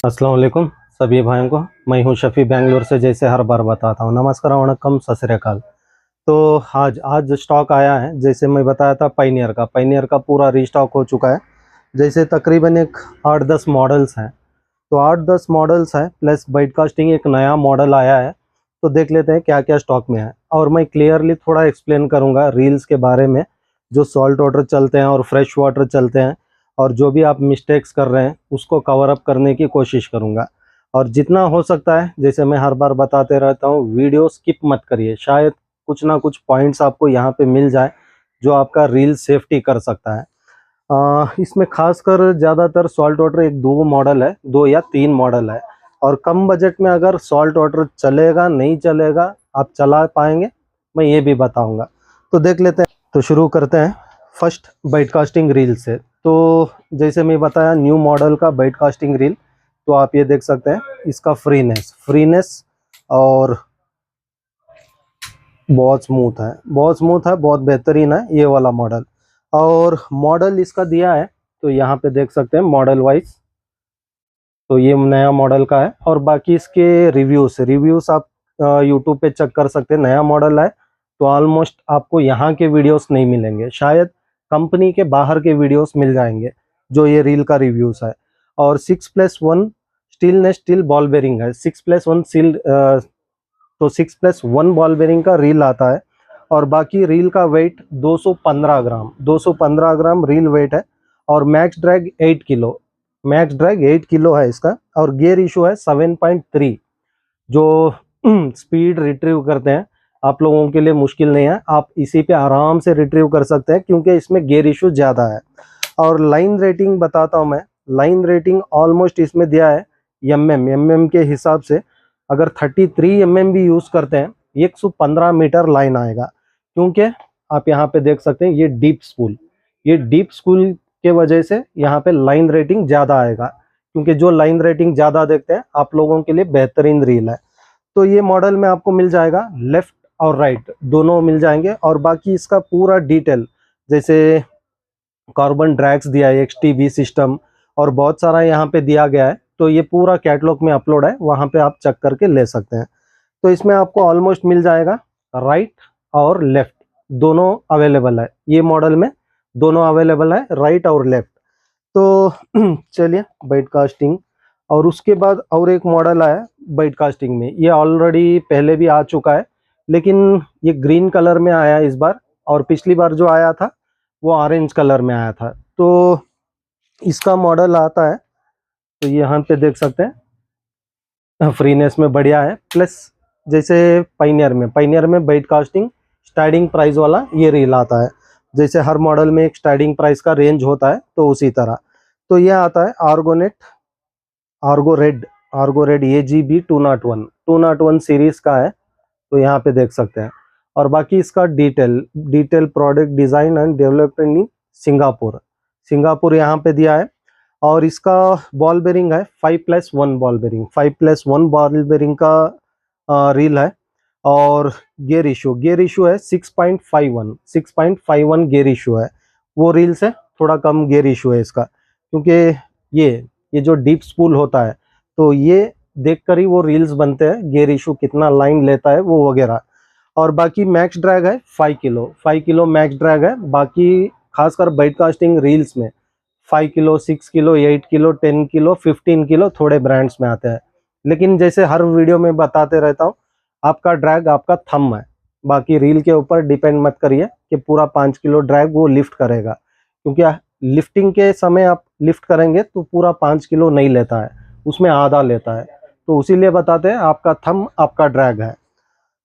अस्सलाम वालेकुम सभी भाइयों को। मैं हूं शफ़ी बेंगलोर से। जैसे हर बार बताता हूं, नमस्कार, वणक्कम, सत श्री अकाल। तो आज स्टॉक आया है। जैसे मैं बताया था पाइनियर का पूरा रीस्टॉक हो चुका है। जैसे तकरीबन एक 8-10 मॉडल्स हैं। तो 8-10 मॉडल्स हैं प्लस बाइट कास्टिंग एक नया मॉडल आया है। तो देख लेते हैं क्या क्या स्टॉक में है, और मैं क्लियरली थोड़ा एक्सप्लेन करूंगा रील्स के बारे में, जो सॉल्ट वाटर चलते हैं और फ्रेश वाटर चलते हैं, और जो भी आप मिस्टेक्स कर रहे हैं उसको कवर अप करने की कोशिश करूंगा। और जितना हो सकता है, जैसे मैं हर बार बताते रहता हूँ, वीडियो स्किप मत करिए। शायद कुछ ना कुछ पॉइंट्स आपको यहाँ पे मिल जाए जो आपका रील सेफ्टी कर सकता है। इसमें खासकर ज़्यादातर सॉल्ट वाटर एक दो मॉडल है, 2 या 3 मॉडल है। और कम बजट में अगर सॉल्ट वाटर चलेगा नहीं चलेगा, आप चला पाएंगे, मैं ये भी बताऊंगा। तो देख लेते हैं। तो शुरू करते हैं फर्स्ट बाइट कास्टिंग रील से। तो जैसे मैं बताया, न्यू मॉडल का बाइट कास्टिंग रील। तो आप ये देख सकते हैं, इसका फ्रीनेस और बहुत स्मूथ है, बहुत बेहतरीन है ये वाला मॉडल। और मॉडल इसका दिया है, तो यहाँ पे देख सकते हैं मॉडल वाइज। तो ये नया मॉडल का है, और बाकी इसके रिव्यूज आप यूट्यूब पे चेक कर सकते हैं। नया मॉडल है तो ऑलमोस्ट आपको यहाँ के वीडियोस नहीं मिलेंगे, शायद कंपनी के बाहर के वीडियोस मिल जाएंगे जो ये रील का रिव्यूज है। और 6+1 स्टील बॉल बेरिंग है। 6+1 तो 6+1 बॉल बेरिंग का रील आता है। और बाकी रील का वेट 215 ग्राम रील वेट है। और मैक्स ड्रैग 8 किलो है इसका। और गियर इशू है 7.3। जो स्पीड रिट्रीव करते हैं, आप लोगों के लिए मुश्किल नहीं है, आप इसी पे आराम से रिट्रीव कर सकते हैं, क्योंकि इसमें गियर इशू ज़्यादा है। और लाइन रेटिंग बताता हूँ मैं। लाइन रेटिंग ऑलमोस्ट इसमें दिया है एमएम के हिसाब से। अगर 33 एमएम भी यूज़ करते हैं, 115 मीटर लाइन आएगा। क्योंकि आप यहाँ पे देख सकते हैं, ये डीप स्पूल के वजह से यहाँ पे लाइन रेटिंग ज़्यादा आएगा। क्योंकि जो लाइन रेटिंग ज़्यादा देखते हैं, आप लोगों के लिए बेहतरीन रील है। तो ये मॉडल में आपको मिल जाएगा, लेफ्ट और राइट दोनों मिल जाएंगे। और बाकी इसका पूरा डिटेल, जैसे कार्बन ड्रैग्स दिया है, XTB सिस्टम, और बहुत सारा यहाँ पे दिया गया है। तो ये पूरा कैटलॉग में अपलोड है, वहाँ पे आप चेक करके ले सकते हैं। तो इसमें आपको ऑलमोस्ट मिल जाएगा राइट और लेफ्ट दोनों अवेलेबल है। ये मॉडल में दोनों अवेलेबल है, राइट और लेफ्ट। तो चलिए बाइट कास्टिंग। और उसके बाद और एक मॉडल आया बाइट कास्टिंग में, ये ऑलरेडी पहले भी आ चुका है, लेकिन ये ग्रीन कलर में आया इस बार। और पिछली बार जो आया था वो ऑरेंज कलर में आया था। तो इसका मॉडल आता है, तो ये यहाँ पे देख सकते हैं, फ्रीनेस में बढ़िया है। प्लस जैसे पाइनियर में बाइट कास्टिंग स्टार्टिंग प्राइस वाला ये रील आता है। जैसे हर मॉडल में एक स्टार्टिंग प्राइस का रेंज होता है, तो उसी तरह। तो ये आता है आर्गो रेड AGB 201 सीरीज का है। तो यहाँ पे देख सकते हैं। और बाकी इसका detail product design and development in Singapore यहाँ पे दिया है। और इसका बॉल बेरिंग है 5+1 का रील है। और गियर इशू है 6.51 गियर इशू है। वो रील से थोड़ा कम गियर इशू है इसका, क्योंकि ये जो डीप स्पूल होता है, तो ये देखकर ही वो रील्स बनते हैं, गियर इशू कितना लाइन लेता है वो वगैरह। और बाकी मैक्स ड्रैग है 5 किलो मैक्स ड्रैग है। बाकी खासकर बाइट कास्टिंग रील्स में 5 kilo, 6 kilo, 8 kilo, 10 kilo, 15 kilo थोड़े ब्रांड्स में आते हैं। लेकिन जैसे हर वीडियो में बताते रहता हूँ, आपका ड्रैग आपका थंब है। बाकी रील के ऊपर डिपेंड मत करिए कि पूरा 5 किलो ड्रैग वो लिफ्ट करेगा, क्योंकि लिफ्टिंग के समय आप लिफ्ट करेंगे तो पूरा 5 किलो नहीं लेता है, उसमें आधा लेता है। तो उसीलिए बताते हैं आपका थंब आपका ड्रैग है।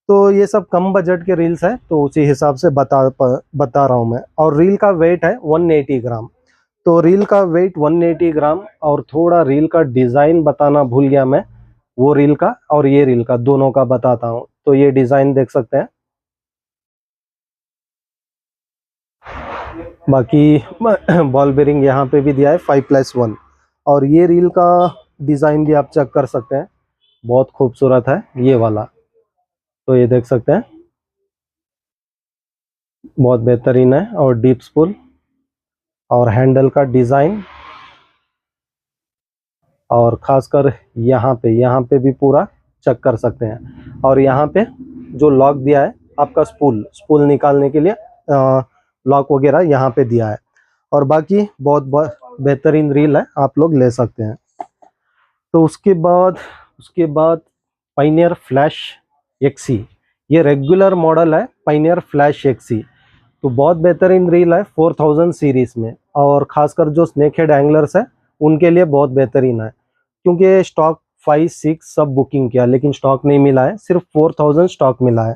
तो ये सब कम बजट के रील्स है, तो उसी हिसाब से बता रहा हूँ मैं। और रील का वेट है 180 ग्राम। तो रील का वेट 180 ग्राम। और थोड़ा रील का डिज़ाइन बताना भूल गया मैं, वो रील का और ये रील का दोनों का बताता हूँ। तो ये डिज़ाइन देख सकते हैं। बाकी बॉल बेरिंग यहाँ पे भी दिया है 5+1। और ये रील का डिज़ाइन भी आप चेक कर सकते हैं, बहुत खूबसूरत है ये वाला। तो ये देख सकते हैं, बहुत बेहतरीन है। और डीप स्पूल और हैंडल का डिज़ाइन, और ख़ासकर यहाँ पे भी पूरा चेक कर सकते हैं। और यहाँ पे जो लॉक दिया है आपका स्पूल निकालने के लिए लॉक वगैरह यहाँ पे दिया है। और बाकी बहुत बेहतरीन रील है, आप लोग ले सकते हैं। तो उसके बाद पायनियर फ्लैश एक्सी, ये रेगुलर मॉडल है पायनियर फ्लैश एक्सी। तो बहुत बेहतरीन रील है 4000 सीरीज़ में, और ख़ासकर जो स्नेक हेड एंगलर्स है उनके लिए बहुत बेहतरीन है, क्योंकि स्टॉक 5-6 सब बुकिंग किया लेकिन स्टॉक नहीं मिला है, सिर्फ 4000 स्टॉक मिला है।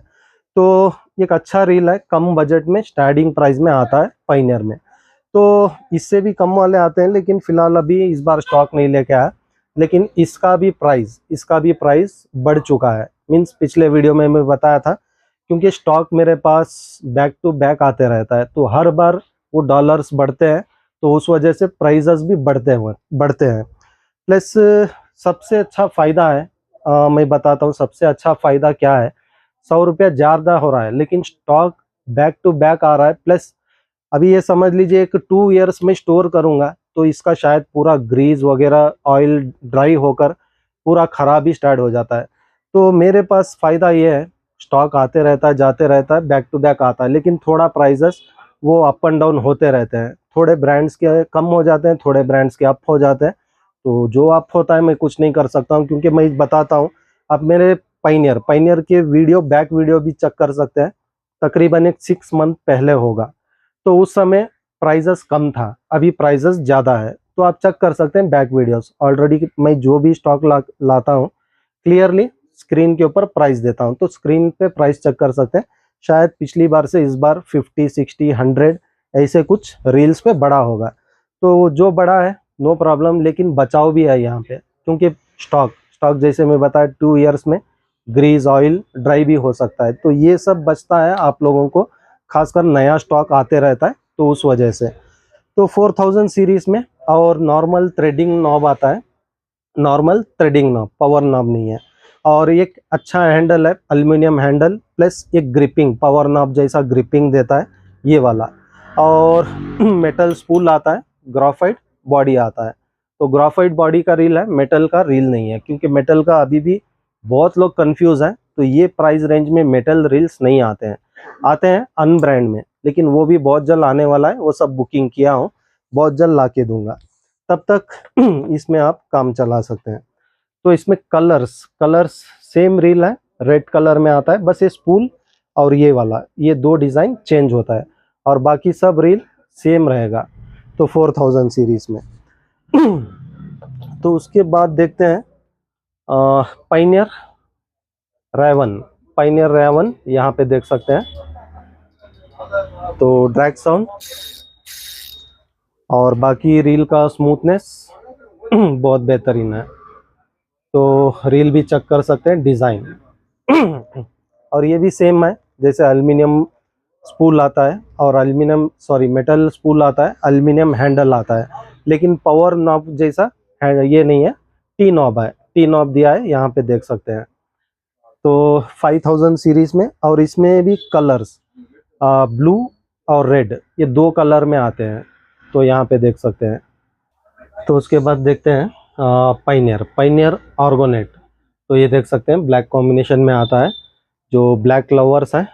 तो एक अच्छा रील है, कम बजट में स्टार्टिंग प्राइस में आता है पायनियर में। तो इससे भी कम वाले आते हैं, लेकिन फ़िलहाल अभी इस बार स्टॉक नहीं लेके आया। लेकिन इसका भी प्राइस बढ़ चुका है, मीन्स पिछले वीडियो में मैं बताया था, क्योंकि स्टॉक मेरे पास बैक टू बैक आते रहता है, तो हर बार वो डॉलर्स बढ़ते हैं, तो उस वजह से प्राइजेस भी बढ़ते हैं। प्लस सबसे अच्छा फ़ायदा है, मैं बताता हूँ सबसे अच्छा फ़ायदा क्या है। 100 रुपया ज़्यादा हो रहा है लेकिन स्टॉक बैक टू बैक आ रहा है। प्लस अभी ये समझ लीजिए एक 2 इयर्स में स्टोर करूँगा तो इसका शायद पूरा ग्रीस वगैरह ऑयल ड्राई होकर पूरा ख़राब ही स्टार्ट हो जाता है। तो मेरे पास फ़ायदा ये है, स्टॉक आते रहता है जाते रहता है, बैक टू बैक आता है, लेकिन थोड़ा प्राइजेस वो अप एंड डाउन होते रहते हैं। थोड़े ब्रांड्स के कम हो जाते हैं, थोड़े ब्रांड्स के अप हो जाते हैं। तो जो अप होता है मैं कुछ नहीं कर सकता हूँ, क्योंकि मैं बताता हूँ, आप मेरे पायनियर के वीडियो बैक वीडियो भी चेक कर सकते हैं। तकरीबन एक 6 मंथ पहले होगा, तो उस समय प्राइजेस कम था, अभी प्राइजेस ज़्यादा है। तो आप चेक कर सकते हैं बैक वीडियोस। ऑलरेडी मैं जो भी स्टॉक लाता हूँ क्लियरली स्क्रीन के ऊपर प्राइस देता हूँ, तो स्क्रीन पे प्राइस चेक कर सकते हैं। शायद पिछली बार से इस बार 50, 60, 100 ऐसे कुछ रील्स पे बढ़ा होगा। तो जो बढ़ा है नो प्रॉब्लम, लेकिन बचाव भी है यहाँ पे, क्योंकि स्टॉक जैसे मैं बताया 2 इयर्स में ग्रीस ऑयल ड्राई भी हो सकता है। तो ये सब बचता है आप लोगों को, खासकर नया स्टॉक आते रहता है, तो उस वजह से। तो 4000 सीरीज़ में और नॉर्मल थ्रेडिंग नॉब आता है, normal threading knob, power knob नहीं है। और एक अच्छा हैंडल है, एल्युमिनियम हैंडल, प्लस एक ग्रिपिंग, पावर नॉब जैसा ग्रिपिंग देता है ये वाला। और मेटल स्पूल आता है, ग्राफाइट बॉडी आता है। तो ग्राफाइट बॉडी का रील है, मेटल का रील नहीं है, क्योंकि मेटल का अभी भी बहुत लोग कंफ्यूज हैं। तो ये प्राइस रेंज में मेटल रील्स नहीं आते हैं अनब्रांड में, लेकिन वो भी बहुत जल्द आने वाला है, वो सब बुकिंग किया हूँ, बहुत जल्द ला के दूंगा। तब तक इसमें आप काम चला सकते हैं। तो इसमें कलर्स सेम रील है, रेड कलर में आता है, बस ये स्पूल और ये वाला, ये 2 डिज़ाइन चेंज होता है, और बाकी सब रील सेम रहेगा। तो 4000 सीरीज़ में तो उसके बाद देखते हैं पायनियर रेवन यहाँ पे देख सकते हैं। तो ड्रैग साउंड और बाकी रील का स्मूथनेस बहुत बेहतरीन है। तो रील भी चेक कर सकते हैं, डिज़ाइन और ये भी सेम है, जैसे एल्युमिनियम स्पूल आता है और मेटल स्पूल आता है, एल्युमिनियम हैंडल आता है, लेकिन पावर नॉब जैसा ये नहीं है, टी नॉब है, टी नॉब दिया है, यहाँ पे देख सकते हैं। तो 5000 सीरीज़ में, और इसमें भी कलर्स ब्लू और रेड, ये 2 कलर में आते हैं, तो यहाँ पे देख सकते हैं। तो उसके बाद देखते हैं पायनियर ऑर्गोनेट। तो ये देख सकते हैं ब्लैक कॉम्बिनेशन में आता है। जो ब्लैक लवर्स हैं,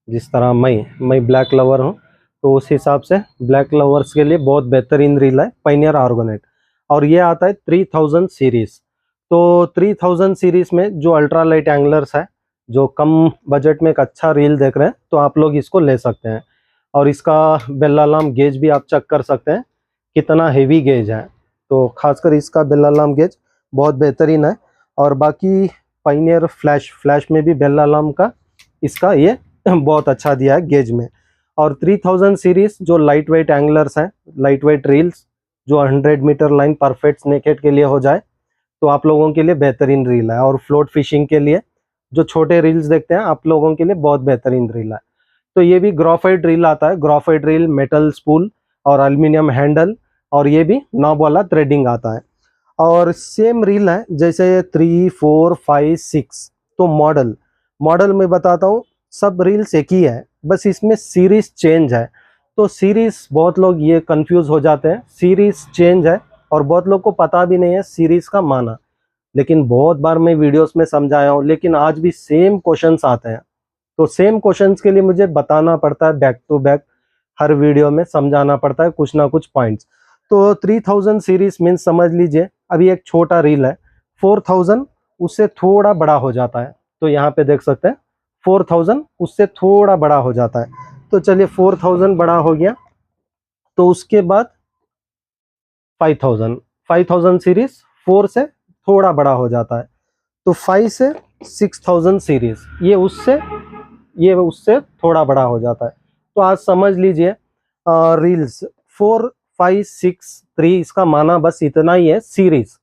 जिस तरह मैं ब्लैक लवर हूँ, तो उस हिसाब से ब्लैक लवर्स के लिए बहुत बेहतरीन रील है पायनियर ऑर्गोनेट। और ये आता है 3000 सीरीज़। तो 3000 सीरीज़ में जो अल्ट्रा लाइट एंगलर्स है, जो कम बजट में एक अच्छा रील देख रहे हैं, तो आप लोग इसको ले सकते हैं। और इसका बेल अलार्म गेज भी आप चेक कर सकते हैं कितना हेवी गेज है। तो खासकर इसका बेल अलार्म गेज बहुत बेहतरीन है। और बाकी पायनियर फ्लैश में भी बेल अलार्म का इसका ये बहुत अच्छा दिया है गेज में। और 3000 सीरीज़ जो लाइट वेट एंगलर्स हैं, लाइट वेट रील्स, जो 100 मीटर लाइन परफेक्ट स्नेक के लिए हो जाए, तो आप लोगों के लिए बेहतरीन रील है। और फ्लोट फिशिंग के लिए जो छोटे रील्स देखते हैं, आप लोगों के लिए बहुत बेहतरीन रील है। तो ये भी ग्राफाइट रील आता है, ग्राफाइट रील, मेटल स्पूल और एल्युमिनियम हैंडल, और ये भी नॉब वाला थ्रेडिंग आता है। और सेम रील है जैसे 3, 4, 5, 6। तो मॉडल में बताता हूँ, सब रील्स एक ही है, बस इसमें सीरीज चेंज है। तो सीरीज बहुत लोग ये कंफ्यूज हो जाते हैं, सीरीज चेंज है और बहुत लोग को पता भी नहीं है सीरीज का माना। लेकिन बहुत बार मैं वीडियोस में समझाया हूँ, लेकिन आज भी सेम क्वेश्चंस आते हैं। तो सेम क्वेश्चंस के लिए मुझे बताना पड़ता है, बैक टू बैक हर वीडियो में समझाना पड़ता है कुछ ना कुछ पॉइंट्स। तो 3000 सीरीज मीन्स समझ लीजिए अभी एक छोटा रील है, 4000 उससे थोड़ा बड़ा हो जाता है। तो यहाँ पे देख सकते हैं 4000 उससे थोड़ा बड़ा हो जाता है। तो चलिए 4000 बड़ा हो गया, तो उसके बाद 5000 सीरीज 4 से थोड़ा बड़ा हो जाता है। तो 5 से 6000 सीरीज ये उससे थोड़ा बड़ा हो जाता है। तो आज समझ लीजिए रील्स 4 5 6 3 इसका माना बस इतना ही है। सीरीज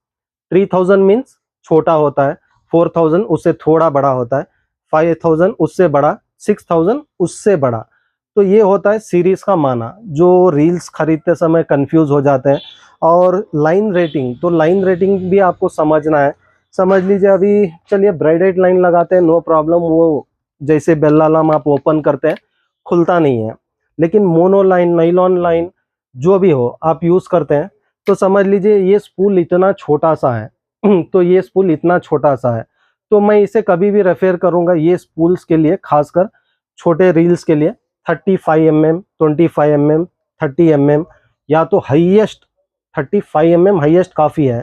3000 मीन्स छोटा होता है, 4000 उससे थोड़ा बड़ा होता है, 5000 उससे बड़ा, 6000 उससे बड़ा। तो ये होता है सीरीज का माना। जो रील्स खरीदते समय कंफ्यूज हो जाते हैं। और लाइन रेटिंग, तो लाइन रेटिंग भी आपको समझना है। समझ लीजिए अभी चलिए ब्राइडेड लाइन लगाते हैं, नो प्रॉब्लम, वो जैसे बेल अलार्म आप ओपन करते हैं खुलता नहीं है। लेकिन मोनो लाइन, नाइलॉन लाइन जो भी हो आप यूज करते हैं, तो समझ लीजिए ये स्पूल इतना छोटा सा है तो ये स्पूल इतना छोटा सा है, तो मैं इसे कभी भी रेफर करूंगा ये स्पूल्स के लिए, खासकर छोटे रील्स के लिए 35 mm, 25 mm, 30 mm, या तो हाईएस्ट 35 mm हाईएस्ट काफ़ी है।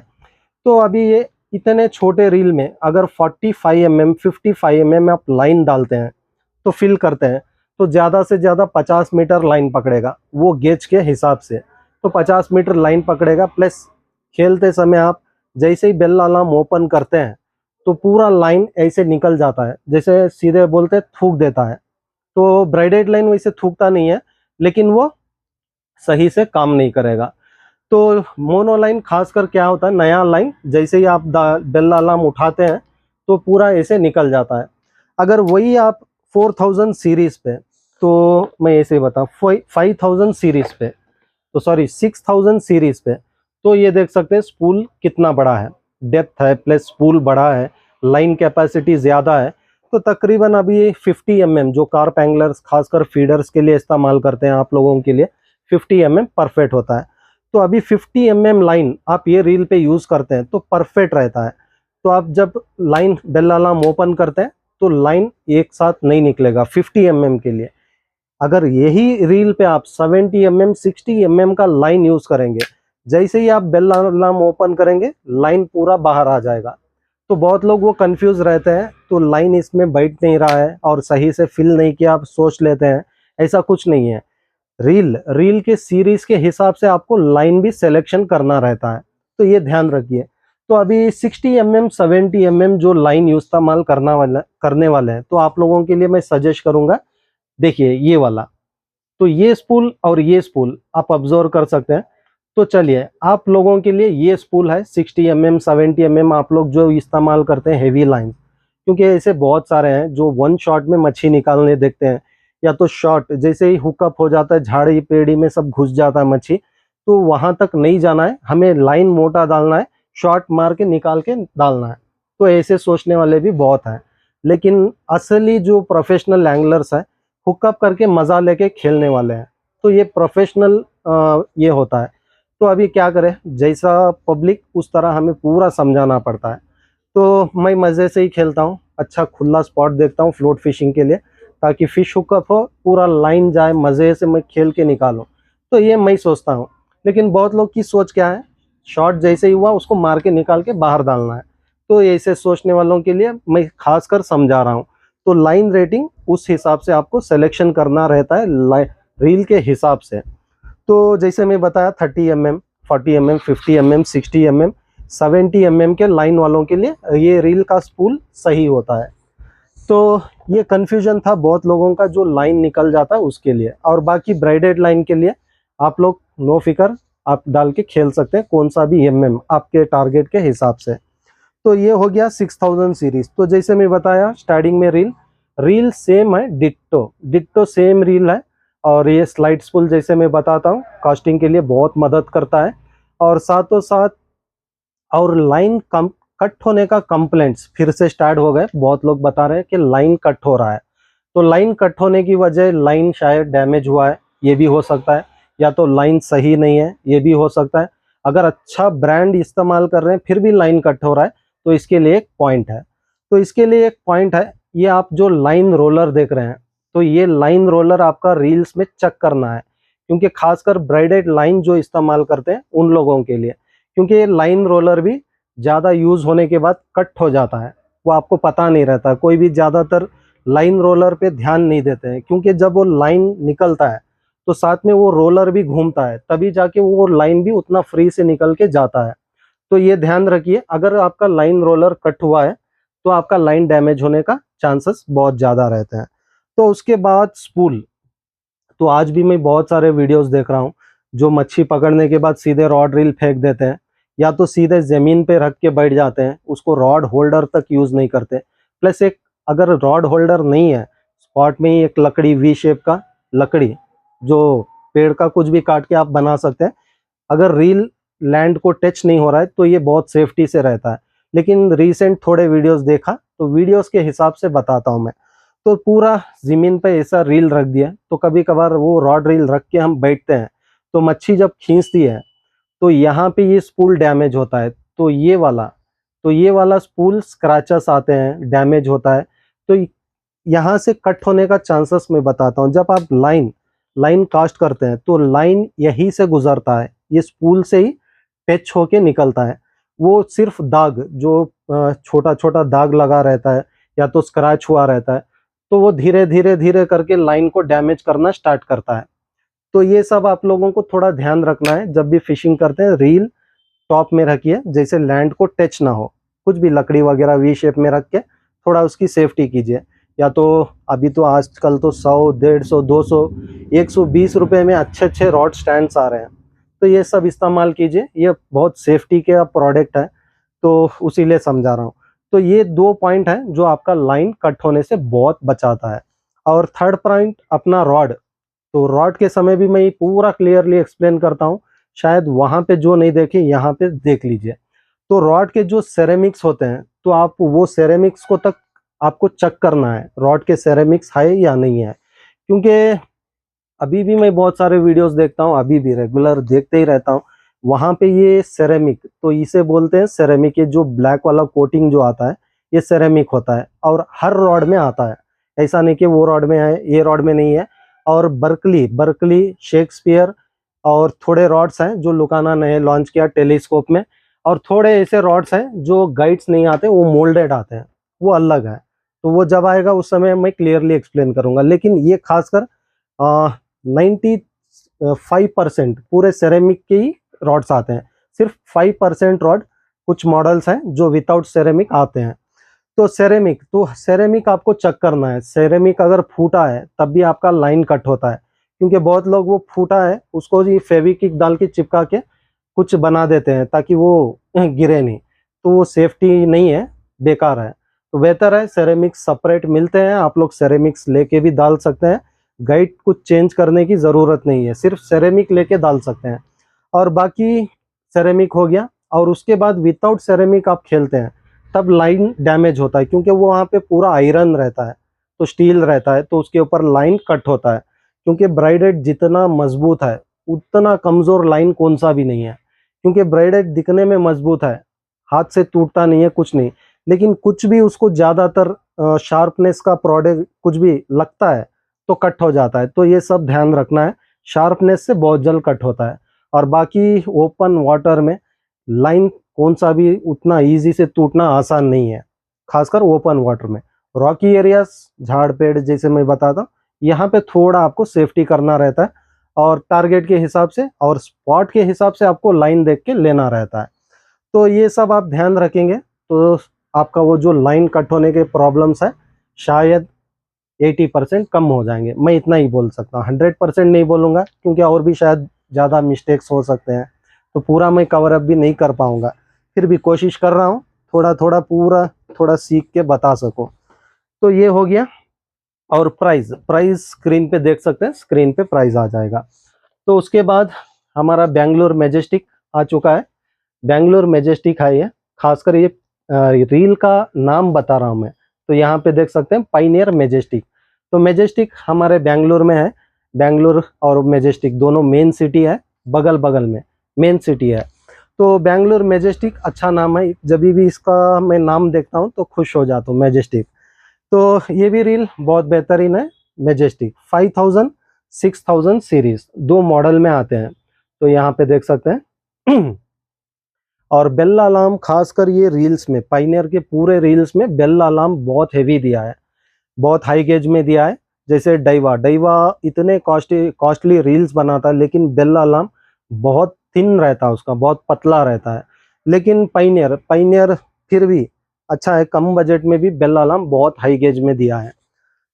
तो अभी ये इतने छोटे रील में अगर 45 mm 55 mm आप लाइन डालते हैं तो फिल करते हैं, तो ज़्यादा से ज़्यादा 50 मीटर लाइन पकड़ेगा वो गेज के हिसाब से। तो 50 मीटर लाइन पकड़ेगा, प्लस खेलते समय आप जैसे ही बेल अलार्म ओपन करते हैं तो पूरा लाइन ऐसे निकल जाता है, जैसे सीधे बोलते थूक देता है। तो ब्राइडेड लाइन वैसे थूकता नहीं है, लेकिन वो सही से काम नहीं करेगा। तो मोनो लाइन खासकर क्या होता है, नया लाइन जैसे ही आप बेल अलार्म उठाते हैं तो पूरा ऐसे निकल जाता है। अगर वही आप 4000 सीरीज पे, तो मैं ऐसे बताऊँ 5000 सीरीज पे, तो सॉरी 6000 सीरीज पे, तो ये देख सकते हैं स्पूल कितना बड़ा है, डेप्थ है प्लस स्पूल बड़ा है, लाइन कैपेसिटी ज़्यादा है। तो तकरीबन अभी 50 mm जो कार्प एंगलर्स खासकर फीडर्स के लिए इस्तेमाल करते हैं आप लोगों के लिए 50 mm परफेक्ट होता है। तो अभी 50 mm लाइन आप ये रील पे यूज़ करते हैं तो परफेक्ट रहता है। तो आप जब लाइन बेल अलार्म ओपन करते हैं तो लाइन एक साथ नहीं निकलेगा 50 mm के लिए। अगर यही रील पे आप 70 mm 60 mm का लाइन यूज़ करेंगे, जैसे ही आप बेल अलार्म ओपन करेंगे लाइन पूरा बाहर आ जाएगा। तो बहुत लोग वो कंफ्यूज रहते हैं, तो लाइन इसमें बैठ नहीं रहा है और सही से फिल नहीं किया आप सोच लेते हैं, ऐसा कुछ नहीं है। रील के सीरीज के हिसाब से आपको लाइन भी सिलेक्शन करना रहता है, तो ये ध्यान रखिए। तो अभी 60 mm 70 mm जो लाइन इस्तेमाल करने वाले हैं, तो आप लोगों के लिए मैं सजेस्ट करूंगा, देखिए ये वाला। तो ये स्पूल और ये स्पूल आप ऑब्जर्व कर सकते हैं। तो चलिए आप लोगों के लिए ये स्पूल है 60 mm 70 mm आप लोग जो इस्तेमाल करते हैं हेवी लाइन, क्योंकि ऐसे बहुत सारे हैं जो वन शॉट में मच्छी निकालने देखते हैं, या तो शॉर्ट जैसे ही हुकअप हो जाता है झाड़ी पेड़ी में सब घुस जाता है मच्छी, तो वहां तक नहीं जाना है, हमें लाइन मोटा डालना है, शॉर्ट मार के निकाल के डालना है। तो ऐसे सोचने वाले भी बहुत हैं, लेकिन असली जो प्रोफेशनल एंगलर्स है हुकअप करके मजा लेके खेलने वाले हैं। तो ये प्रोफेशनल ये होता है। तो अभी क्या करें, जैसा पब्लिक उस तरह हमें पूरा समझाना पड़ता है। तो मैं मज़े से ही खेलता हूँ, अच्छा खुला स्पॉट देखता हूँ फ्लोट फिशिंग के लिए, ताकि फिश हुकअप हो पूरा लाइन जाए, मज़े से मैं खेल के निकालूँ। तो ये मैं सोचता हूँ। लेकिन बहुत लोग की सोच क्या है, शॉट जैसे ही हुआ उसको मार के निकाल के बाहर डालना है। तो ऐसे सोचने वालों के लिए मैं खासकर समझा रहा हूँ। तो लाइन रेटिंग उस हिसाब से आपको सिलेक्शन करना रहता है रील के हिसाब से। तो जैसे मैं बताया 30 mm 40 mm 50 mm 60 mm 70 mm के लाइन वालों के लिए ये रील का स्पूल सही होता है। तो ये कन्फ्यूजन था बहुत लोगों का, जो लाइन निकल जाता है उसके लिए। और बाकी ब्राइडेड लाइन के लिए आप लोग नो फिकर, आप डाल के खेल सकते हैं कौन सा भी mm आपके टारगेट के हिसाब से। तो ये हो गया 6000 सीरीज। तो जैसे मैं बताया स्टार्टिंग में रील सेम है, डिट्टो सेम रील है। और ये स्लाइड स्पूल जैसे मैं बताता हूँ कास्टिंग के लिए बहुत मदद करता है। और साथों साथ और लाइन कम कट होने का कंप्लेंट्स फिर से स्टार्ट हो गए, बहुत लोग बता रहे हैं कि लाइन कट हो रहा है। तो लाइन कट होने की वजह लाइन शायद डैमेज हुआ है, ये भी हो सकता है, या तो लाइन सही नहीं है, ये भी हो सकता है। अगर अच्छा ब्रांड इस्तेमाल कर रहे हैं फिर भी लाइन कट हो रहा है, तो इसके लिए एक पॉइंट है। तो इसके लिए एक पॉइंट है, ये आप जो लाइन रोलर देख रहे हैं, तो ये लाइन रोलर आपका रील्स में चेक करना है, क्योंकि खासकर ब्राइडेड लाइन जो इस्तेमाल करते हैं उन लोगों के लिए, क्योंकि ये लाइन रोलर भी ज़्यादा यूज़ होने के बाद कट हो जाता है, वो आपको पता नहीं रहता। कोई भी ज़्यादातर लाइन रोलर पे ध्यान नहीं देते हैं, क्योंकि जब वो लाइन निकलता है तो साथ में वो रोलर भी घूमता है, तभी जाके वो लाइन भी उतना फ्री से निकल के जाता है। तो ये ध्यान रखिए, अगर आपका लाइन रोलर कट हुआ है तो आपका लाइन डैमेज होने का चांसेस बहुत ज़्यादा रहते हैं। तो उसके बाद स्पूल, तो आज भी मैं बहुत सारे वीडियोस देख रहा हूँ जो मच्छी पकड़ने के बाद सीधे रॉड रील फेंक देते हैं, या तो सीधे ज़मीन पे रख के बैठ जाते हैं, उसको रॉड होल्डर तक यूज़ नहीं करते। प्लस एक, अगर रॉड होल्डर नहीं है, स्पॉट में ही एक लकड़ी वी शेप का लकड़ी, जो पेड़ का कुछ भी काट के आप बना सकते हैं, अगर रील लैंड को टच नहीं हो रहा है तो ये बहुत सेफ्टी से रहता है। लेकिन रिसेंट थोड़े वीडियोस देखा, तो वीडियोस के हिसाब से बताता हूँ मैं। तो पूरा ज़मीन पे ऐसा रील रख दिया, तो कभी कभार वो रॉड रील रख के हम बैठते हैं, तो मच्छी जब खींचती है तो यहाँ पे ये स्पूल डैमेज होता है, तो ये वाला स्पूल स्क्रैचेस आते हैं, डैमेज होता है। तो यहाँ से कट होने का चांसेस मैं बताता हूँ। जब आप लाइन कास्ट करते हैं तो लाइन यहीं से गुजरता है, ये स्पूल से ही टच होके निकलता है। वो सिर्फ दाग, जो छोटा छोटा दाग लगा रहता है या तो स्क्रैच हुआ रहता है, तो वो धीरे धीरे धीरे करके लाइन को डैमेज करना स्टार्ट करता है। तो ये सब आप लोगों को थोड़ा ध्यान रखना है, जब भी फिशिंग करते हैं रील टॉप में रखिए, जैसे लैंड को टच ना हो। कुछ भी लकड़ी वगैरह वी शेप में रख के थोड़ा उसकी सेफ्टी कीजिए। या तो अभी तो आजकल तो 100, 150, 200, 120 रुपए में अच्छे अच्छे रॉड स्टैंड्स आ रहे हैं, तो ये सब इस्तेमाल कीजिए, ये बहुत सेफ्टी के प्रोडक्ट है, तो उसी लिए समझा रहा हूँ। तो ये 2 पॉइंट है जो आपका लाइन कट होने से बहुत बचाता है। और थर्ड पॉइंट अपना रॉड, तो रॉड के समय भी मैं ये पूरा क्लियरली एक्सप्लेन करता हूँ, शायद वहाँ पे जो नहीं देखे यहाँ पे देख लीजिए। तो रॉड के जो सेरेमिक्स होते हैं, तो आप वो सेरेमिक्स को तक आपको चेक करना है, रॉड के सेरेमिक्स है या नहीं है। क्योंकि अभी भी मैं बहुत सारे वीडियोस देखता हूँ, अभी भी रेगुलर देखते ही रहता हूँ, वहाँ पे ये सेरेमिक, तो इसे बोलते हैं सेरेमिक, ये जो ब्लैक वाला कोटिंग जो आता है ये सेरेमिक होता है, और हर रॉड में आता है, ऐसा नहीं कि वो रॉड में है ये रॉड में नहीं है। और बर्कली, शेक्सपियर और थोड़े रॉड्स हैं जो लुकाना ने लॉन्च किया टेलीस्कोप में, और थोड़े ऐसे रॉड्स हैं जो गाइड्स नहीं आते, वो मोल्डेड आते हैं, वो अलग है। तो वो जब आएगा उस समय मैं क्लियरली एक्सप्लेन करूंगा। लेकिन ये खासकर 95% पूरे सेरेमिक के ही रॉड्स आते हैं, सिर्फ 5% रॉड कुछ मॉडल्स हैं जो विदाउट सेरेमिक आते हैं। तो सेरेमिक आपको चेक करना है, सेरेमिक अगर फूटा है तब भी आपका लाइन कट होता है, क्योंकि बहुत लोग वो फूटा है उसको ही फेविक्विक डाल के चिपका के कुछ बना देते हैं ताकि वो गिरे नहीं, तो वो सेफ्टी नहीं है, बेकार है। तो बेहतर है सेरेमिक्स सेपरेट मिलते हैं, आप लोग सेरेमिक्स लेके भी डाल सकते हैं, गाइड कुछ चेंज करने की ज़रूरत नहीं है, सिर्फ सेरेमिक लेके डाल सकते हैं। और बाकी सेरेमिक हो गया, और उसके बाद विदाउट सेरेमिक आप खेलते हैं तब लाइन डैमेज होता है, क्योंकि वो वहाँ पे पूरा आयरन रहता है, तो स्टील रहता है, तो उसके ऊपर लाइन कट होता है। क्योंकि ब्राइडेड जितना मजबूत है उतना कमज़ोर लाइन कौन सा भी नहीं है, क्योंकि ब्राइडेड दिखने में मजबूत है, हाथ से टूटता नहीं है कुछ नहीं, लेकिन कुछ भी उसको ज़्यादातर शार्पनेस का प्रोडक्ट कुछ भी लगता है तो कट हो जाता है। तो ये सब ध्यान रखना है, शार्पनेस से बहुत जल्द कट होता है। और बाकी ओपन वाटर में लाइन कौन सा भी उतना इजी से टूटना आसान नहीं है, खासकर ओपन वाटर में। रॉकी एरियाज, झाड़ पेड़ जैसे मैं बताता हूँ, यहाँ पे थोड़ा आपको सेफ्टी करना रहता है, और टारगेट के हिसाब से और स्पॉट के हिसाब से आपको लाइन देख के लेना रहता है। तो ये सब आप ध्यान रखेंगे तो आपका वो जो लाइन कट होने के प्रॉब्लम्स है शायद 80% कम हो जाएंगे। मैं इतना ही बोल सकता हूँ, 100% नहीं बोलूँगा, क्योंकि और भी शायद ज़्यादा मिस्टेक्स हो सकते हैं, तो पूरा मैं कवर अप भी नहीं कर पाऊँगा। फिर भी कोशिश कर रहा हूँ थोड़ा पूरा थोड़ा सीख के बता सकूँ। तो ये हो गया। और प्राइस स्क्रीन पे देख सकते हैं, स्क्रीन पे प्राइस आ जाएगा। तो उसके बाद हमारा बेंगलोर मैजेस्टिक आ चुका है। बेंगलोर मैजेस्टिक है ये, खासकर ये रील का नाम बता रहा हूँ मैं। तो यहाँ पे देख सकते हैं पाइनियर मैजेस्टिक। तो मैजेस्टिक हमारे बेंगलोर में है। बेंगलुरु और मैजेस्टिक दोनों मेन सिटी है, बगल बगल में मेन सिटी है। तो बेंगलुरु मैजेस्टिक अच्छा नाम है, जब भी इसका मैं नाम देखता हूँ तो खुश हो जाता हूँ, मैजेस्टिक। तो ये भी रील बहुत बेहतरीन है, मैजेस्टिक 5000 6000 सीरीज, दो मॉडल में आते हैं। तो यहाँ पे देख सकते हैं और बेल अलार्म, खासकर ये रील्स में, पाइनियर के पूरे रील्स में बेल अलार्म बहुत हेवी दिया है, बहुत हाई गेज में दिया है। जैसे डाइवा इतने कॉस्टली रील्स बनाता है, लेकिन बेल अलार्म बहुत थिन रहता है, उसका बहुत पतला रहता है। लेकिन पाइनियर फिर भी अच्छा है, कम बजट में भी बेल अलार्म बहुत हाई गेज में दिया है।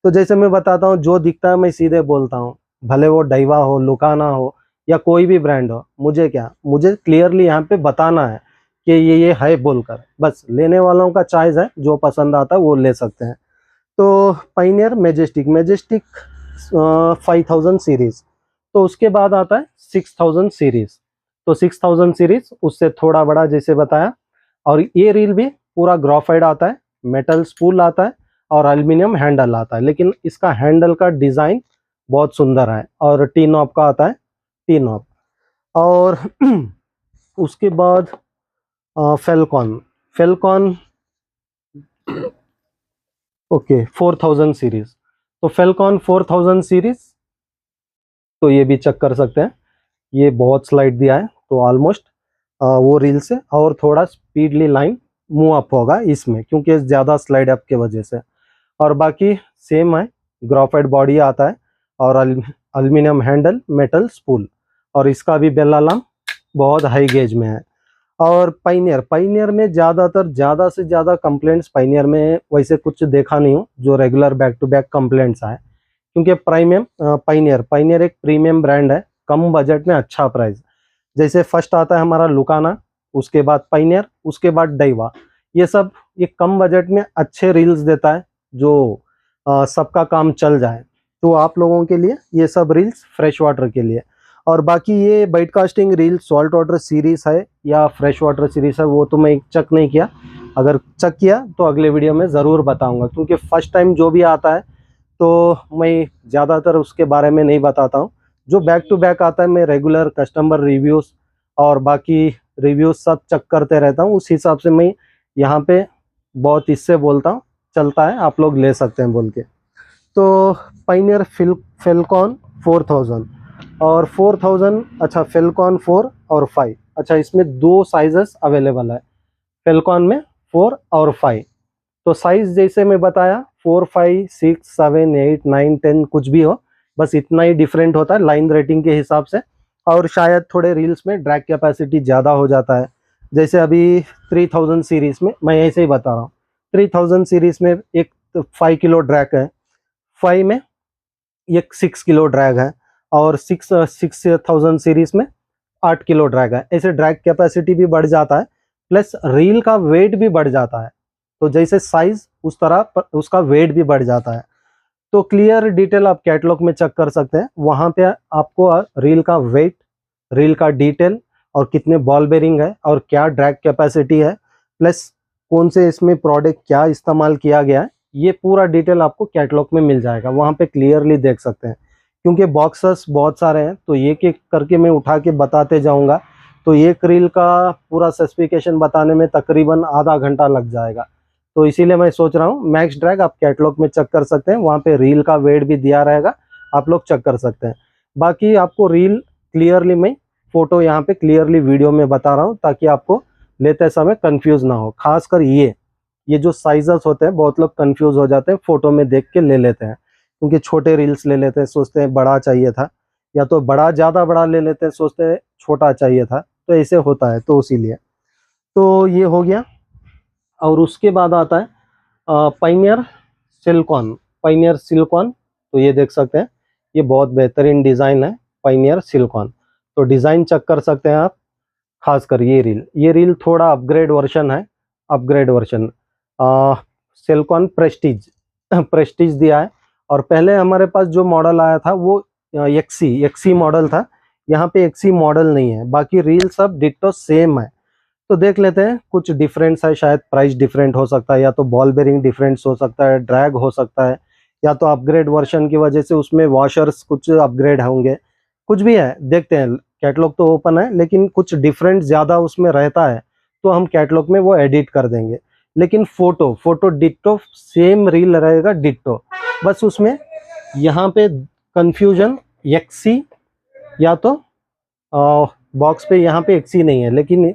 तो जैसे मैं बताता हूँ, जो दिखता है मैं सीधे बोलता हूँ, भले वो डाइवा हो, लुकाना हो या कोई भी ब्रांड हो, मुझे क्या, मुझे क्लियरली यहाँ पे बताना है कि ये है बोलकर। बस लेने वालों का चॉइस है, जो पसंद आता है वो ले सकते हैं। तो पाइनियर मैजेस्टिक 5000 सीरीज। तो उसके बाद आता है 6000 सीरीज। तो 6000 सीरीज उससे थोड़ा बड़ा, जैसे बताया। और ये रील भी पूरा ग्राफाइट आता है, मेटल स्पूल आता है और एल्यूमिनियम हैंडल आता है, लेकिन इसका हैंडल का डिज़ाइन बहुत सुंदर है। और टी नॉब का आता है, टी नॉब। और उसके बाद फेलकॉन ओके 4000 सीरीज। तो फेलकॉन 4000 सीरीज, तो ये भी चेक कर सकते हैं, ये बहुत स्लाइड दिया है, तो ऑलमोस्ट वो रील से और थोड़ा स्पीडली लाइन मूव अप होगा इसमें, क्योंकि ज़्यादा स्लाइड अप के वजह से। और बाकी सेम है, ग्राफाइट बॉडी आता है और एल्यूमिनियम हैंडल, मेटल स्पूल। और इसका भी बेल अलार्म बहुत हाई गेज में है। और पाइनियर में ज़्यादा से ज़्यादा कंप्लेंट्स पाइनियर में वैसे कुछ देखा नहीं हूँ, जो regular back to back complaints आए। क्योंकि पाइनियर एक प्रीमियम ब्रांड है, कम बजट में अच्छा प्राइस। जैसे फर्स्ट आता है हमारा लुकाना, उसके बाद पाइनियर, उसके बाद डाइवा। ये कम बजट में अच्छे रील्स देता है, जो सबका काम चल जाए। तो आप लोगों के लिए ये सब रील्स फ्रेश वाटर के लिए। और बाकी ये बाइटकास्टिंग रील सॉल्ट वाटर सीरीज है या फ्रेश वाटर सीरीज है, वो तो मैं चेक नहीं किया। अगर चेक किया तो अगले वीडियो में ज़रूर बताऊंगा, क्योंकि फर्स्ट टाइम जो भी आता है तो मैं ज़्यादातर उसके बारे में नहीं बताता हूँ। जो बैक टू बैक आता है, मैं रेगुलर कस्टमर रिव्यूज़ और बाकी रिव्यूज़ सब चेक करते रहता हूँ, उस हिसाब से मैं यहाँ पे बहुत इससे बोलता हूँ, चलता है, आप लोग ले सकते हैं बोल के। तो पाइनियर फेलकॉन 4000 और 4000, अच्छा फेलकॉन 4 और 5, अच्छा इसमें दो साइजेस अवेलेबल है फेलकॉन में, 4 और 5। तो साइज जैसे मैं बताया, 4 5 6 7 8 9 10 कुछ भी हो, बस इतना ही डिफरेंट होता है लाइन रेटिंग के हिसाब से। और शायद थोड़े रील्स में ड्रैग कैपेसिटी ज़्यादा हो जाता है। जैसे अभी 3000 सीरीज़ में मैं ऐसे ही बता रहा हूँ, 3000 सीरीज़ में एक 5 किलो ड्रैग है, 5 में एक 6 किलो ड्रैग है, और 6000 सीरीज़ में 8 किलो ड्रैग है। ऐसे ड्रैग कैपेसिटी भी बढ़ जाता है, प्लस रील का वेट भी बढ़ जाता है। तो जैसे साइज उस तरह उसका वेट भी बढ़ जाता है। तो क्लियर डिटेल आप कैटलॉग में चेक कर सकते हैं, वहाँ पे आपको रील का वेट, रील का डिटेल और कितने बॉल बेरिंग है और क्या ड्रैग कैपेसिटी है, प्लस कौन से इसमें प्रोडक्ट क्या इस्तेमाल किया गया है, ये पूरा डिटेल आपको कैटलॉग में मिल जाएगा, वहाँ पे क्लियरली देख सकते हैं। क्योंकि बॉक्सेस बहुत सारे हैं, तो एक एक करके मैं उठा के बताते जाऊँगा, तो एक रील का पूरा स्पेसिफिकेशन बताने में तकरीबन आधा घंटा लग जाएगा। तो इसीलिए मैं सोच रहा हूँ मैक्स ड्रैग आप कैटलॉग में चेक कर सकते हैं, वहाँ पे रील का वेट भी दिया रहेगा, आप लोग चेक कर सकते हैं। बाकी आपको रील क्लियरली, मैं फोटो यहाँ पे क्लियरली वीडियो में बता रहा हूँ, ताकि आपको लेते समय कंफ्यूज ना हो। खासकर ये जो साइजेस होते हैं, बहुत लोग कंफ्यूज हो जाते हैं, फोटो में देख के ले लेते हैं, क्योंकि छोटे रील्स ले लेते हैं, सोचते हैं बड़ा चाहिए था, या तो ज़्यादा बड़ा ले लेते हैं, सोचते हैं छोटा चाहिए था, तो ऐसे होता है। तो इसीलिए तो ये हो गया। और उसके बाद आता है पाइनियर सिलिकॉन। तो ये देख सकते हैं, ये बहुत बेहतरीन डिज़ाइन है, पाइनियर सिलिकॉन। तो डिज़ाइन चेक कर सकते हैं आप। खासकर ये रील थोड़ा अपग्रेड वर्जन सिलिकॉन प्रेस्टीज दिया है। और पहले हमारे पास जो मॉडल आया था वो एक्सी मॉडल था, यहाँ पे एक्सी मॉडल नहीं है, बाकी रील सब डिट्टो सेम है। तो देख लेते हैं, कुछ डिफरेंस है, शायद प्राइस डिफरेंट हो सकता है, या तो बॉल बेरिंग डिफरेंस हो सकता है, ड्रैग हो सकता है, या तो अपग्रेड वर्जन की वजह से उसमें वॉशर्स कुछ अपग्रेड होंगे, कुछ भी है, देखते हैं। कैटलॉग तो ओपन है लेकिन कुछ डिफरेंट ज़्यादा उसमें रहता है तो हम कैटलॉग में वो एडिट कर देंगे। लेकिन फोटो डिट्टो सेम रील रहेगा, डिट्टो। बस उसमें यहाँ पे कंफ्यूजन एक्सी या तो बॉक्स पे यहाँ पे एक्सी नहीं है, लेकिन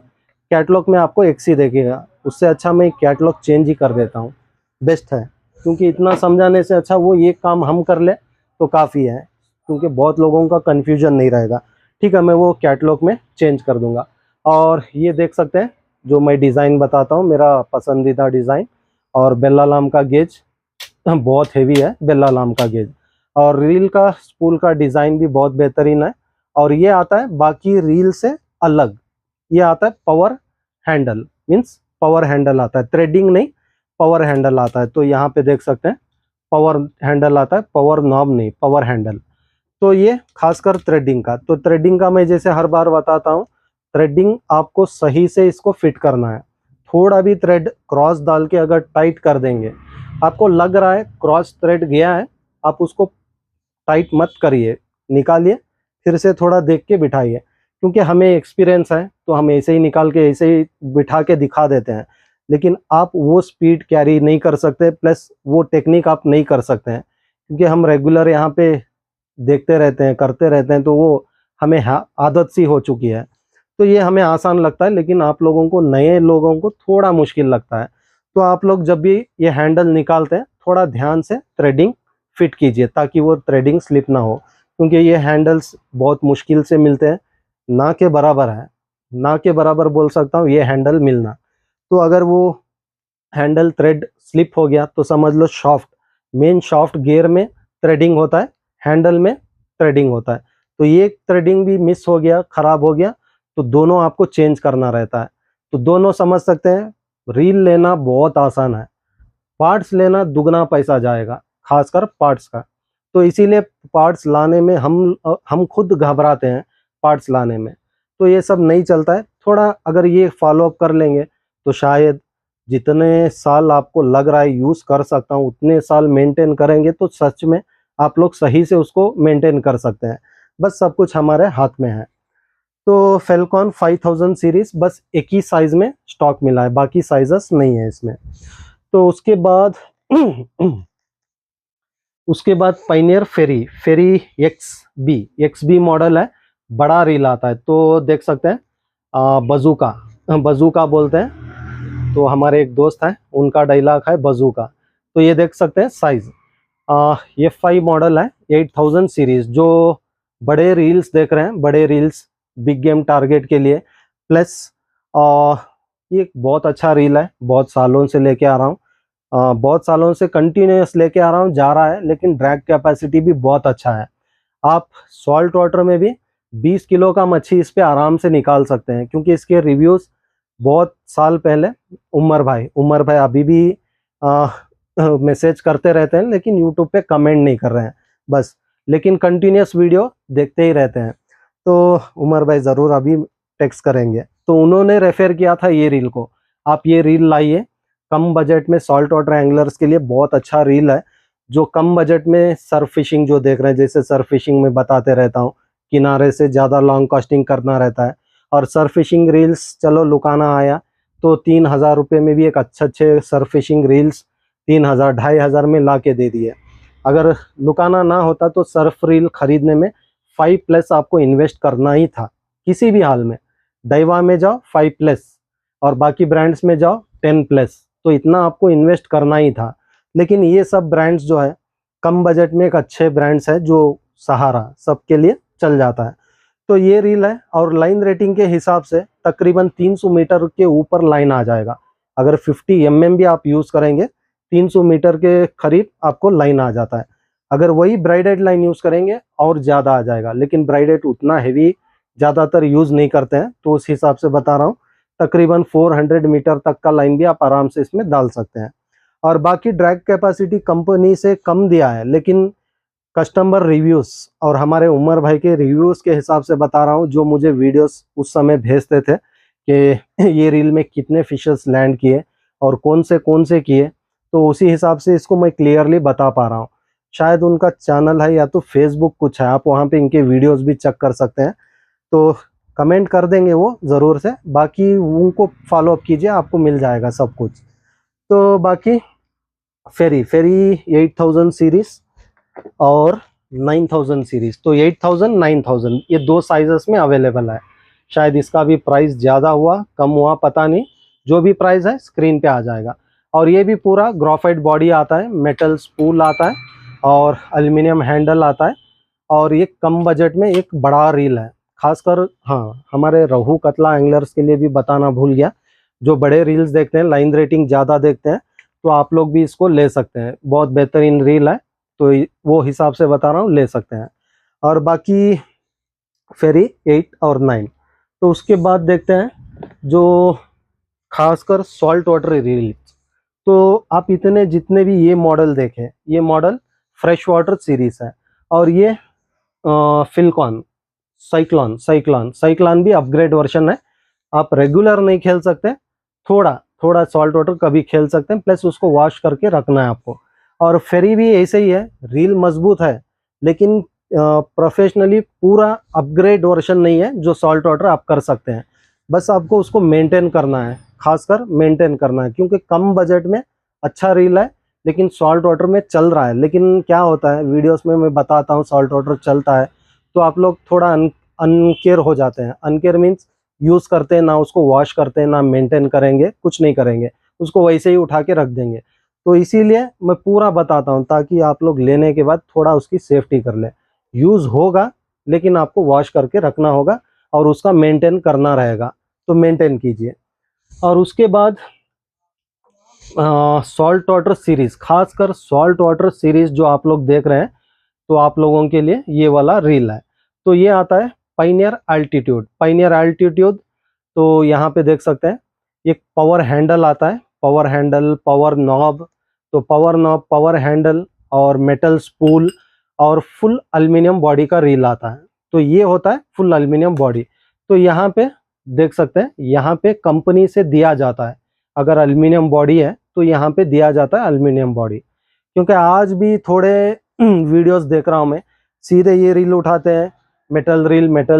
कैटलॉग में आपको एक्सी देखेगा। उससे अच्छा मैं कैटलॉग चेंज ही कर देता हूँ, बेस्ट है। क्योंकि इतना समझाने से अच्छा वो ये काम हम कर ले तो काफ़ी है, क्योंकि बहुत लोगों का कन्फ्यूजन नहीं रहेगा। ठीक है, मैं वो कैटलॉग में चेंज कर दूंगा। और ये देख सकते हैं जो मैं डिज़ाइन बताता हूँ, मेरा पसंदीदा डिज़ाइन। और बेल अलार्म का गेज बहुत हेवी है, बेल अलार्म का गेज। और रील का स्पूल का डिज़ाइन भी बहुत बेहतरीन है। और ये आता है बाकी रील से अलग, ये आता है power handle, means power handle आता है, थ्रेडिंग नहीं, पावर हैंडल आता है। तो यहाँ पे देख सकते हैं पावर हैंडल आता है, पावर नॉब नहीं, पावर हैंडल। तो ये खासकर थ्रेडिंग का, तो थ्रेडिंग का मैं जैसे हर बार बताता हूँ, थ्रेडिंग आपको सही से इसको फिट करना है। थोड़ा भी थ्रेड क्रॉस डाल के अगर टाइट कर देंगे, आपको लग रहा है क्रॉस थ्रेड गया है, आप उसको टाइट मत करिए, निकालिए, फिर से थोड़ा देख के बिठाइए। क्योंकि हमें एक्सपीरियंस है तो हम ऐसे ही निकाल के ऐसे ही बिठा के दिखा देते हैं, लेकिन आप वो स्पीड कैरी नहीं कर सकते, प्लस वो टेक्निक आप नहीं कर सकते हैं। क्योंकि हम रेगुलर यहाँ पे देखते रहते हैं, करते रहते हैं, तो वो हमें आदत सी हो चुकी है। तो ये हमें आसान लगता है, लेकिन आप लोगों को, नए लोगों को थोड़ा मुश्किल लगता है। तो आप लोग जब भी ये हैंडल निकालते हैं थोड़ा ध्यान से थ्रेडिंग फिट कीजिए, ताकि वो थ्रेडिंग स्लिप ना हो। क्योंकि ये हैंडल्स बहुत मुश्किल से मिलते हैं, ना के बराबर है, ना के बराबर बोल सकता हूँ ये हैंडल मिलना। तो अगर वो हैंडल थ्रेड स्लिप हो गया तो समझ लो शाफ्ट, मेन शाफ्ट गियर में थ्रेडिंग होता है, हैंडल में थ्रेडिंग होता है। तो ये थ्रेडिंग भी मिस हो गया, खराब हो गया, तो दोनों आपको चेंज करना रहता है। तो दोनों समझ सकते हैं, रील लेना बहुत आसान है, पार्ट्स लेना दुगना पैसा जाएगा, खासकर पार्ट्स का। तो इसीलिए पार्ट्स लाने में हम खुद घबराते हैं, पार्ट्स लाने में। तो ये सब नहीं चलता है। थोड़ा अगर ये फॉलो अप कर लेंगे तो शायद जितने साल आपको लग रहा है यूज़ कर सकता हूँ, उतने साल मेंटेन करेंगे तो सच में आप लोग सही से उसको मेंटेन कर सकते हैं। बस सब कुछ हमारे हाथ में है। तो फेल्कॉन 5000 सीरीज बस एक ही साइज में स्टॉक मिला है, बाकी साइजेस नहीं है इसमें। तो उसके बाद उसके बाद पाइनियर फेरी एक्स बी मॉडल है, बड़ा रील आता है। तो देख सकते हैं बजूका, बजूका बोलते हैं। तो हमारे एक दोस्त हैं, उनका डायलॉग है बजूका। तो ये देख सकते हैं साइज, ये 5 मॉडल है, 8000 सीरीज। जो बड़े रील्स देख रहे हैं, बड़े रील्स बिग गेम टारगेट के लिए, प्लस ये बहुत अच्छा रील है, बहुत सालों से लेके आ रहा हूँ, बहुत सालों से कंटिन्यूस लेके आ रहा हूँ, जा रहा है, लेकिन ड्रैग कैपेसिटी भी बहुत अच्छा है। आप सॉल्ट वाटर में भी 20 किलो का मच्छी इस पे आराम से निकाल सकते हैं। क्योंकि इसके रिव्यूज़ बहुत साल पहले उमर भाई अभी भी मैसेज करते रहते हैं, लेकिन यूट्यूब पे कमेंट नहीं कर रहे हैं बस, लेकिन कंटिन्यूस वीडियो देखते ही रहते हैं। तो उमर भाई ज़रूर अभी टेक्स्ट करेंगे। तो उन्होंने रेफर किया था ये रील को, आप ये रील लाइए, कम बजट में सॉल्ट वाटर एंगलर्स के लिए बहुत अच्छा रील है। जो कम बजट में सर्फ फिशिंग जो देख रहे हैं, जैसे सर्फ फिशिंग में बताते रहता हूँ, किनारे से ज़्यादा लॉन्ग कास्टिंग करना रहता है। और सर्फ फिशिंग रील्स चलो लुकाना आया तो 3000 रुपये में भी एक अच्छे सर्फ फिशिंग रील्स 3000 2500 में ला के दे दिए। अगर लुकाना ना होता तो सर्फ रील खरीदने में 5+ आपको इन्वेस्ट करना ही था, किसी भी हाल में। डाइवा में जाओ 5+, और बाकी ब्रांड्स में जाओ 10+, तो इतना आपको इन्वेस्ट करना ही था। लेकिन ये सब ब्रांड्स जो है कम बजट में एक अच्छे ब्रांड्स है, जो सहारा सबके लिए चल जाता है। तो ये रील है, और लाइन रेटिंग के हिसाब से तकरीबन 300 मीटर के ऊपर लाइन आ जाएगा। अगर 50 mm भी आप यूज़ करेंगे, 300 मीटर के करीब आपको लाइन आ जाता है। अगर वही ब्राइडेड लाइन यूज़ करेंगे और ज़्यादा आ जाएगा, लेकिन ब्राइडेड उतना हैवी ज़्यादातर यूज़ नहीं करते हैं, तो उस हिसाब से बता रहा हूँ। तकरीबन 400 मीटर तक का लाइन भी आप आराम से इसमें डाल सकते हैं। और बाकी ड्रैग कैपेसिटी कंपनी से कम दिया है, लेकिन कस्टमर रिव्यूज़ और हमारे उमर भाई के रिव्यूज़ के हिसाब से बता रहा हूँ, जो मुझे वीडियोस उस समय भेजते थे कि ये रील में कितने फिशेस लैंड किए और कौन से किए, तो उसी हिसाब से इसको मैं क्लियरली बता पा रहा हूँ। शायद उनका चैनल है या तो फेसबुक कुछ है, आप वहाँ पे इनके वीडियोस भी चेक कर सकते हैं। तो कमेंट कर देंगे वो ज़रूर से, बाकी उनको फॉलो अप कीजिए, आपको मिल जाएगा सब कुछ। तो बाकी फेरी 8000 सीरीज और 9000 सीरीज, तो 8000 9000 ये दो साइजेस में अवेलेबल है। शायद इसका भी प्राइस ज़्यादा हुआ कम हुआ पता नहीं, जो भी प्राइस है स्क्रीन पे आ जाएगा। और ये भी पूरा ग्राफाइट बॉडी आता है, मेटल स्पूल आता है और एल्युमिनियम हैंडल आता है। और ये कम बजट में एक बड़ा रील है, खासकर हाँ हमारे रोहू कतला एंगलर्स के लिए भी बताना भूल गया, जो बड़े रील्स देखते हैं, लाइन रेटिंग ज़्यादा देखते हैं, तो आप लोग भी इसको ले सकते हैं। बहुत बेहतरीन रील है, तो वो हिसाब से बता रहा हूँ, ले सकते हैं। और बाकी फेरी 8 और 9, तो उसके बाद देखते हैं जो खासकर सॉल्ट वाटर रील। तो आप इतने जितने भी ये मॉडल देखें, ये मॉडल फ्रेश वाटर सीरीज है। और ये फिलकॉन साइक्लॉन भी अपग्रेड वर्जन है। आप रेगुलर नहीं खेल सकते, थोड़ा थोड़ा सॉल्ट वाटर कभी खेल सकते हैं, प्लस उसको वॉश करके रखना है आपको। और फेरी भी ऐसे ही है, रील मजबूत है, लेकिन प्रोफेशनली पूरा अपग्रेड वर्जन नहीं है जो सॉल्ट वाटर आप कर सकते हैं। बस आपको उसको मेंटेन करना है, खासकर मेंटेन करना है, क्योंकि कम बजट में अच्छा रील है, लेकिन सॉल्ट वाटर में चल रहा है। लेकिन क्या होता है, वीडियोस में मैं बताता हूँ सॉल्ट वाटर चलता है तो आप लोग थोड़ा अनकेयर हो जाते हैं। अनकेयर मीन्स यूज़ करते हैं ना, उसको वॉश करते हैं ना, मेंटेन करेंगे, कुछ नहीं करेंगे, उसको वैसे ही उठा के रख देंगे। तो इसीलिए मैं पूरा बताता हूँ, ताकि आप लोग लेने के बाद थोड़ा उसकी सेफ्टी कर लें। यूज़ होगा, लेकिन आपको वॉश करके रखना होगा और उसका मेंटेन करना रहेगा, तो मेंटेन कीजिए। और उसके बाद सॉल्ट वाटर सीरीज़, खासकर सॉल्ट वाटर सीरीज़ जो आप लोग देख रहे हैं, तो आप लोगों के लिए ये वाला रील है। तो ये आता है पाइनियर एल्टीट्यूड। तो यहाँ पे देख सकते हैं एक पावर हैंडल आता है, पावर हैंडल, पावर नॉब। तो पावर नॉब, पावर हैंडल और मेटल स्पूल और फुल एल्युमिनियम बॉडी का रील आता है। तो ये होता है फुल एल्युमिनियम बॉडी। तो यहाँ पे देख सकते हैं, यहाँ पे कंपनी से दिया जाता है, अगर एल्युमिनियम बॉडी है तो यहाँ पे दिया जाता है एल्युमिनियम बॉडी। क्योंकि आज भी थोड़े वीडियोस देख रहा हूँ मैं, सीधे ये रील उठाते हैं, मेटल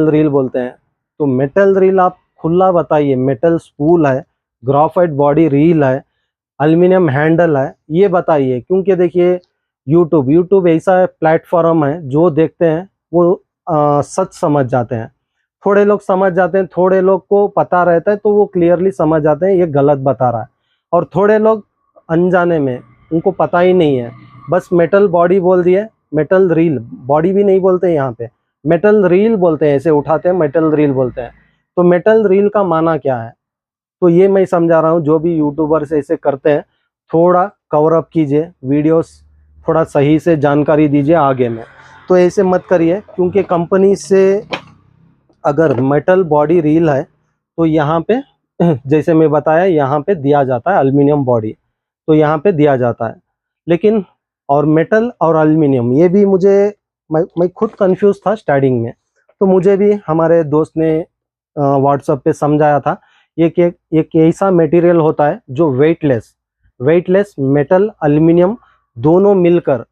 रील बोलते हैं। तो मेटल रील आप खुला बताइए, मेटल स्पूल है, ग्राफाइट बॉडी रील है, एल्युमिनियम हैंडल है, ये बताइए। क्योंकि देखिए यूट्यूब ऐसा प्लेटफॉर्म है, जो देखते हैं वो सच समझ जाते हैं। थोड़े लोग समझ जाते हैं, थोड़े लोग को पता रहता है तो वो क्लियरली समझ जाते हैं ये गलत बता रहा है। और थोड़े लोग अनजाने में, उनको पता ही नहीं है, बस मेटल बॉडी बोल दिए, मेटल रील, बॉडी भी नहीं बोलते यहाँ पे, मेटल रील बोलते हैं, ऐसे उठाते हैं मेटल रील बोलते हैं। तो मेटल रील का माना क्या है, तो ये मैं समझा रहा हूँ। जो भी यूट्यूबर्स ऐसे करते हैं, थोड़ा कवर अप कीजिए वीडियोस, थोड़ा सही से जानकारी दीजिए आगे में। तो ऐसे मत करिए, क्योंकि कंपनी से अगर मेटल बॉडी रील है तो यहाँ पे जैसे मैं बताया, यहाँ पे दिया जाता है एल्युमिनियम बॉडी, तो यहाँ पे दिया जाता है। लेकिन और मेटल और एल्युमिनियम, ये भी मुझे, मैं खुद कंफ्यूज था स्टार्टिंग में, तो मुझे भी हमारे दोस्त ने व्हाट्सएप पे समझाया था। एक ऐसा मटेरियल होता है जो वेटलेस मेटल एल्युमिनियम दोनों मिलकर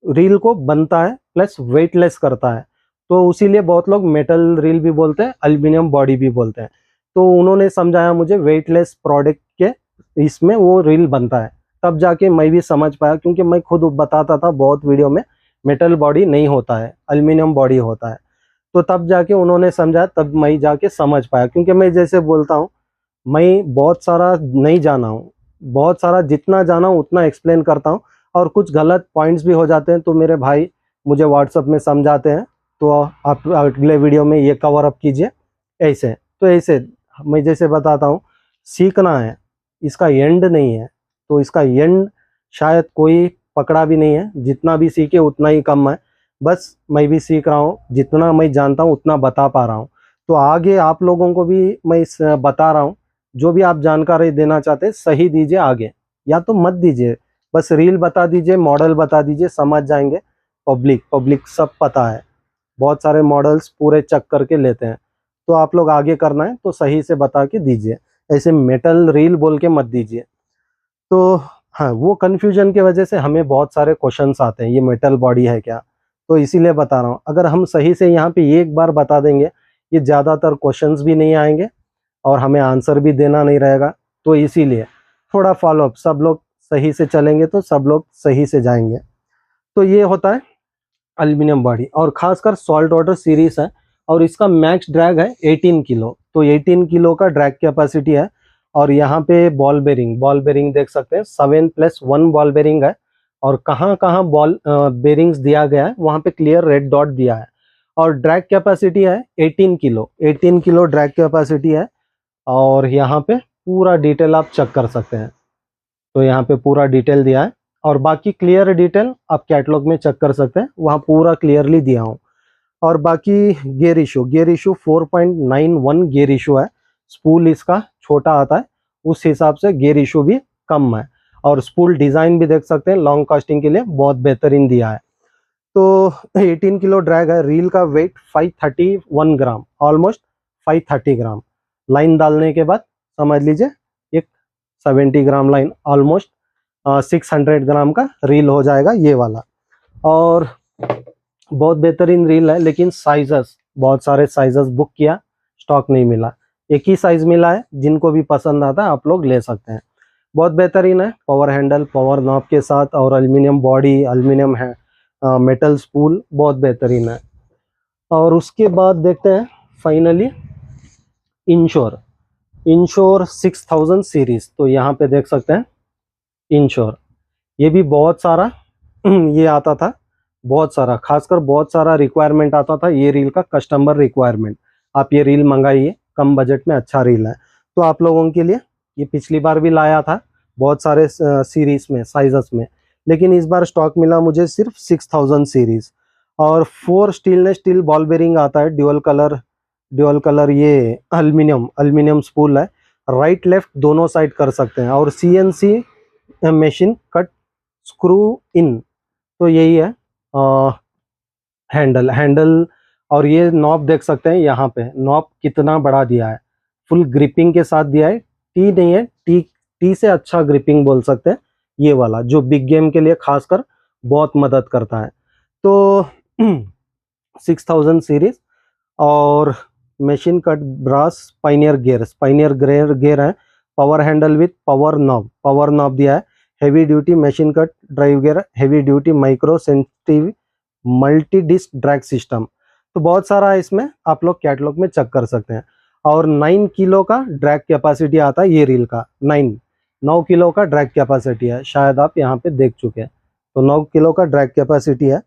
रील को बनता है, प्लस वेटलेस करता है। तो उसीलिए बहुत लोग मेटल रील भी बोलते हैं, एल्युमिनियम बॉडी भी बोलते हैं। तो उन्होंने समझाया मुझे वेटलेस प्रोडक्ट के इसमें वो रील बनता है, तब जाके मैं भी समझ पाया। क्योंकि मैं खुद बताता था बहुत वीडियो में, मेटल बॉडी नहीं होता है, एल्युमिनियम बॉडी होता है। तो तब जाके उन्होंने समझाया, तब मैं जाके समझ पाया। क्योंकि मैं जैसे बोलता हूँ, मैं बहुत सारा नहीं जाना हूँ, बहुत सारा जितना जाना हूँ उतना एक्सप्लेन करता हूँ, और कुछ गलत पॉइंट्स भी हो जाते हैं तो मेरे भाई मुझे व्हाट्सएप में समझाते हैं। तो आप अगले वीडियो में ये कवर अप कीजिए ऐसे। तो ऐसे मैं जैसे बताता हूँ, सीखना है, इसका एंड नहीं है। तो इसका एंड शायद कोई पकड़ा भी नहीं है, जितना भी सीखे उतना ही कम है। बस मैं भी सीख रहा हूँ, जितना मैं जानता हूँ उतना बता पा रहा हूँ। तो आगे आप लोगों को भी मैं बता रहा हूँ, जो भी आप जानकारी देना चाहते हैं सही दीजिए आगे, या तो मत दीजिए, बस रील बता दीजिए, मॉडल बता दीजिए, समझ जाएंगे। पब्लिक सब पता है, बहुत सारे मॉडल्स पूरे चेक करके लेते हैं। तो आप लोग आगे करना है तो सही से बता के दीजिए, ऐसे मेटल रील बोल के मत दीजिए। तो हाँ, वो कन्फ्यूजन की वजह से हमें बहुत सारे क्वेश्चंस आते हैं, ये मेटल बॉडी है क्या, तो इसीलिए बता रहा हूँ। अगर हम सही से यहाँ पे एक बार बता देंगे, ये ज़्यादातर क्वेश्चंस भी नहीं आएंगे और हमें आंसर भी देना नहीं रहेगा। तो इसीलिए थोड़ा फॉलोअप, सब लोग सही से चलेंगे तो सब लोग सही से जाएंगे। तो ये होता है एल्यूमिनियम बॉडी, और खासकर सॉल्ट वाटर सीरीज है, और इसका मैक्स ड्रैग है 18 किलो। तो 18 किलो का ड्रैग कैपेसिटी है। और यहाँ पे बॉल बेरिंग देख सकते हैं, 7+1 बॉल बेरिंग है। और कहाँ कहाँ बॉल बेरिंग्स दिया गया है वहाँ पे क्लियर रेड डॉट दिया है। और ड्रैग कैपेसिटी है 18 किलो, 18 किलो ड्रैग कैपेसिटी है। और यहाँ पे पूरा डिटेल आप चेक कर सकते हैं। तो यहाँ पे पूरा डिटेल दिया है, और बाकी क्लियर डिटेल आप कैटलॉग में चेक कर सकते हैं, वहाँ पूरा क्लियरली दिया हूँ। और बाकी गियर इशू 4.91 गियर इशू है। स्पूल इसका छोटा आता है, उस हिसाब से गियर इशू भी कम है। और स्पूल डिज़ाइन भी देख सकते हैं, लॉन्ग कास्टिंग के लिए बहुत बेहतरीन दिया है। तो 18 किलो ड्रैग है। रील का वेट 531 ग्राम, ऑलमोस्ट 530 ग्राम। लाइन डालने के बाद समझ लीजिए एक 70 ग्राम लाइन, ऑलमोस्ट 600 ग्राम का रील हो जाएगा ये वाला। और बहुत बेहतरीन रील है, लेकिन साइजेस, बहुत सारे साइजेस बुक किया, स्टॉक नहीं मिला। एक ही साइज मिला है, जिनको भी पसंद आता है आप लोग ले सकते हैं। बहुत बेहतरीन है, पावर हैंडल, पावर नॉब के साथ, और एल्यूमिनियम बॉडी, एल्यूमिनियम है, मेटल स्पूल, बहुत बेहतरीन है। और उसके बाद देखते हैं फाइनली इंश्योर 6000 सीरीज। तो यहाँ पे देख सकते हैं इंश्योर, ये भी बहुत सारा ये आता था, बहुत सारा, खासकर बहुत सारा रिक्वायरमेंट आता था ये रील का, कस्टमर रिक्वायरमेंट, आप ये रील मंगाइए, कम बजट में अच्छा रील है। तो आप लोगों के लिए ये पिछली बार भी लाया था बहुत सारे सीरीज में, साइजेस में, लेकिन इस बार स्टॉक मिला मुझे सिर्फ 6000 सीरीज। और 4 स्टेनलेस स्टील बॉल बेरिंग आता है, ड्यूअल कलर ये एल्यूमिनियम स्पूल है, राइट लेफ्ट दोनों साइड कर सकते हैं। और CNC मशीन कट स्क्रू इन। तो यही है हैंडल। और ये नॉब देख सकते हैं, यहाँ पे नॉब कितना बड़ा दिया है, फुल ग्रिपिंग के साथ दिया है। टी नहीं है, टी से अच्छा ग्रिपिंग बोल सकते हैं, ये वाला जो बिग गेम के लिए खासकर बहुत मदद करता है। तो 6000 सीरीज। और machine cut brass pinion gear है, power handle with power knob दिया है, heavy duty machine cut drive gear, heavy duty micro sensitive multi disc drag system. तो बहुत सारा है इसमें, आप लोग कैटलॉग में चेक कर सकते हैं। और 9 किलो का ड्रैग कैपेसिटी आता है ये रील का, 9 किलो का ड्रैग कैपेसिटी है, शायद आप यहाँ पे देख चुके हैं। तो 9 किलो का ड्रैग कैपेसिटी है।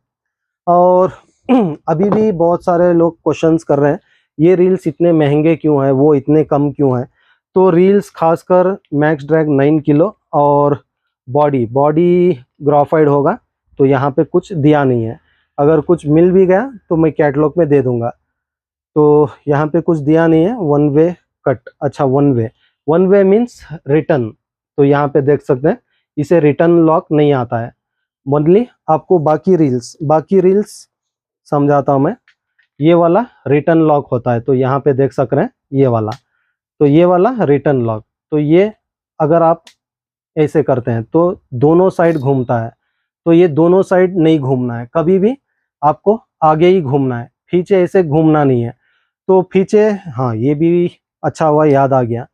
और अभी भी बहुत सारे लोग क्वेश्चंस कर रहे हैं ये रील्स इतने महंगे क्यों हैं, वो इतने कम क्यों हैं। तो रील्स खासकर मैक्स ड्रैग 9 किलो, और बॉडी ग्राफाइड होगा। तो यहाँ पे कुछ दिया नहीं है, अगर कुछ मिल भी गया तो मैं कैटलॉग में दे दूंगा। तो यहाँ पे कुछ दिया नहीं है। वन वे कट, अच्छा वन वे मीन्स रिटर्न। तो यहाँ पे देख सकते हैं इसे रिटर्न लॉक नहीं आता है। ओनली आपको बाकी रील्स समझाता हूँ मैं, ये वाला रिटर्न लॉक होता है। तो यहाँ पे देख सक रहे हैं ये वाला, तो ये वाला रिटर्न लॉक। तो ये अगर आप ऐसे करते हैं तो दोनों साइड घूमता है, तो ये दोनों साइड नहीं घूमना है, कभी भी आपको आगे ही घूमना है, पीछे ऐसे घूमना नहीं है। तो पीछे, हाँ ये भी अच्छा हुआ याद आ गया।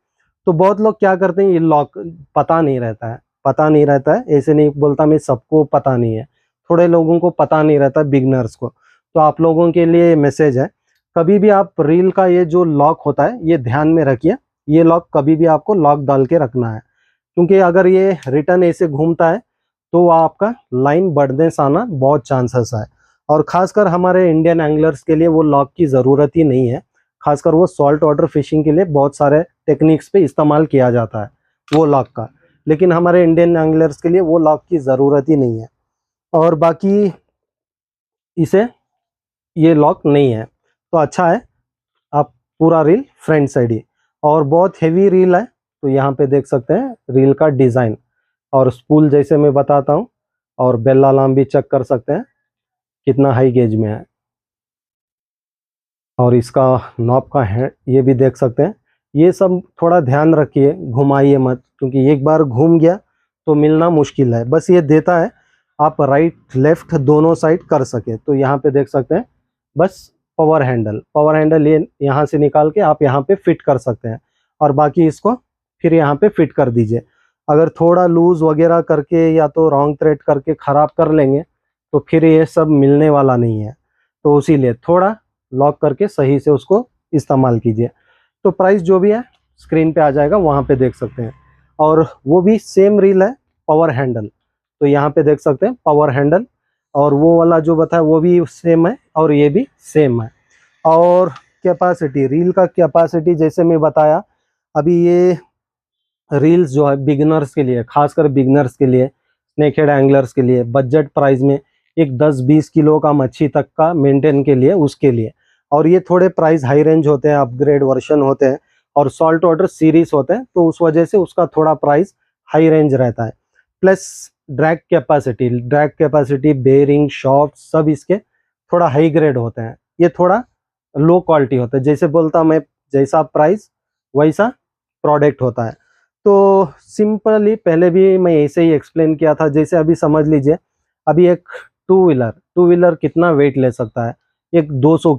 तो बहुत लोग क्या करते हैं, ये लॉक पता नहीं रहता है, ऐसे नहीं बोलता मैं, सबको पता नहीं है, थोड़े लोगों को पता नहीं रहता, बिगनर्स को। तो आप लोगों के लिए मैसेज है, कभी भी आप रील का ये जो लॉक होता है ये ध्यान में रखिए, ये लॉक कभी भी आपको लॉक डाल के रखना है, क्योंकि अगर ये रिटर्न ऐसे घूमता है तो आपका लाइन बढ़ने से आना बहुत चांसेस है। और खासकर हमारे इंडियन एंगलर्स के लिए वो लॉक की ज़रूरत ही नहीं है, खासकर वो सॉल्ट वाटर फिशिंग के लिए बहुत सारे टेक्निक्स पे इस्तेमाल किया जाता है वो लॉक का, लेकिन हमारे इंडियन एंगलर्स के लिए वो लॉक की ज़रूरत ही नहीं है। और बाकी इसे ये लॉक नहीं है, तो अच्छा है, आप पूरा रील फ्रंट साइड ही। और बहुत हेवी रील है, तो यहाँ पे देख सकते हैं रील का डिज़ाइन, और स्पूल जैसे मैं बताता हूँ, और बेल अलार्म भी चेक कर सकते हैं कितना हाई गेज में है। और इसका नॉब का है ये भी देख सकते हैं। ये सब थोड़ा ध्यान रखिए, घुमाइए मत, क्योंकि एक बार घूम गया तो मिलना मुश्किल है। बस ये देता है आप राइट लेफ्ट दोनों साइड कर सके। तो यहाँ पे देख सकते हैं बस पावर हैंडल ये यहाँ से निकाल के आप यहाँ पे फिट कर सकते हैं, और बाकी इसको फिर यहाँ पे फिट कर दीजिए। अगर थोड़ा लूज वगैरह करके या तो रॉन्ग थ्रेड करके ख़राब कर लेंगे तो फिर ये सब मिलने वाला नहीं है। तो इसीलिए थोड़ा लॉक करके सही से उसको इस्तेमाल कीजिए। तो प्राइस जो भी है स्क्रीन पे आ जाएगा, वहाँ पे देख सकते हैं। और वो भी सेम रील है, पावर हैंडल। तो यहाँ पे देख सकते हैं पावर हैंडल, और वो वाला जो बताया वो भी सेम है और ये भी सेम है। और कैपेसिटी, रील का कैपेसिटी जैसे मैं बताया, अभी ये रील्स जो है बिगिनर्स के लिए, खासकर बिगिनर्स के लिए, स्नेक हेड एंगलर्स के लिए, बजट प्राइस में एक 10-20 किलो का मच्छी तक का मेंटेन के लिए, उसके लिए। और ये थोड़े प्राइस हाई रेंज होते हैं, अपग्रेड वर्जन होते हैं और सॉल्ट वाटर सीरीज होते हैं, तो उस वजह से उसका थोड़ा प्राइस हाई रेंज रहता है। Plus drag capacity, bearing, shaft सब इसके थोड़ा हाई ग्रेड होते हैं, ये थोड़ा लो क्वालिटी होता है। जैसे बोलता मैं, जैसा प्राइस वैसा प्रोडक्ट होता है। तो सिंपली पहले भी मैं ऐसे ही एक्सप्लेन किया था। जैसे अभी समझ लीजिए, अभी एक टू व्हीलर कितना वेट ले सकता है, एक 200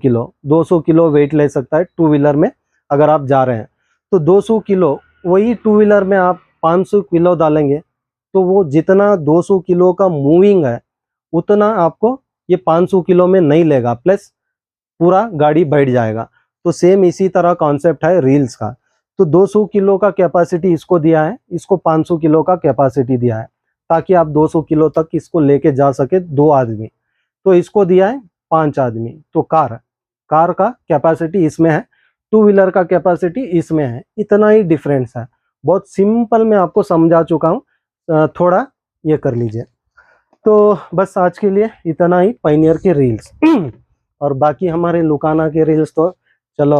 किलो वेट ले सकता है टू व्हीलर में। अगर आप जा रहे हैं तो 200 किलो, वही टू व्हीलर में आप 500 किलो डालेंगे तो वो जितना 200 किलो का मूविंग है उतना आपको ये 500 किलो में नहीं लेगा, प्लस पूरा गाड़ी बैठ जाएगा। तो सेम इसी तरह कॉन्सेप्ट है रील्स का। तो 200 किलो का कैपेसिटी इसको दिया है, इसको 500 किलो का कैपेसिटी दिया है, ताकि आप 200 किलो तक इसको लेके जा सके 2 आदमी। तो इसको दिया है 5 आदमी। तो कार का कैपेसिटी इसमें है, टू व्हीलर का कैपेसिटी इसमें है, इतना ही डिफरेंस है। बहुत सिंपल मैं आपको समझा चुका हूँ, थोड़ा ये कर लीजिए। तो बस आज के लिए इतना ही पायनियर के रील्स। और बाकी हमारे लुकाना के रील्स तो चलो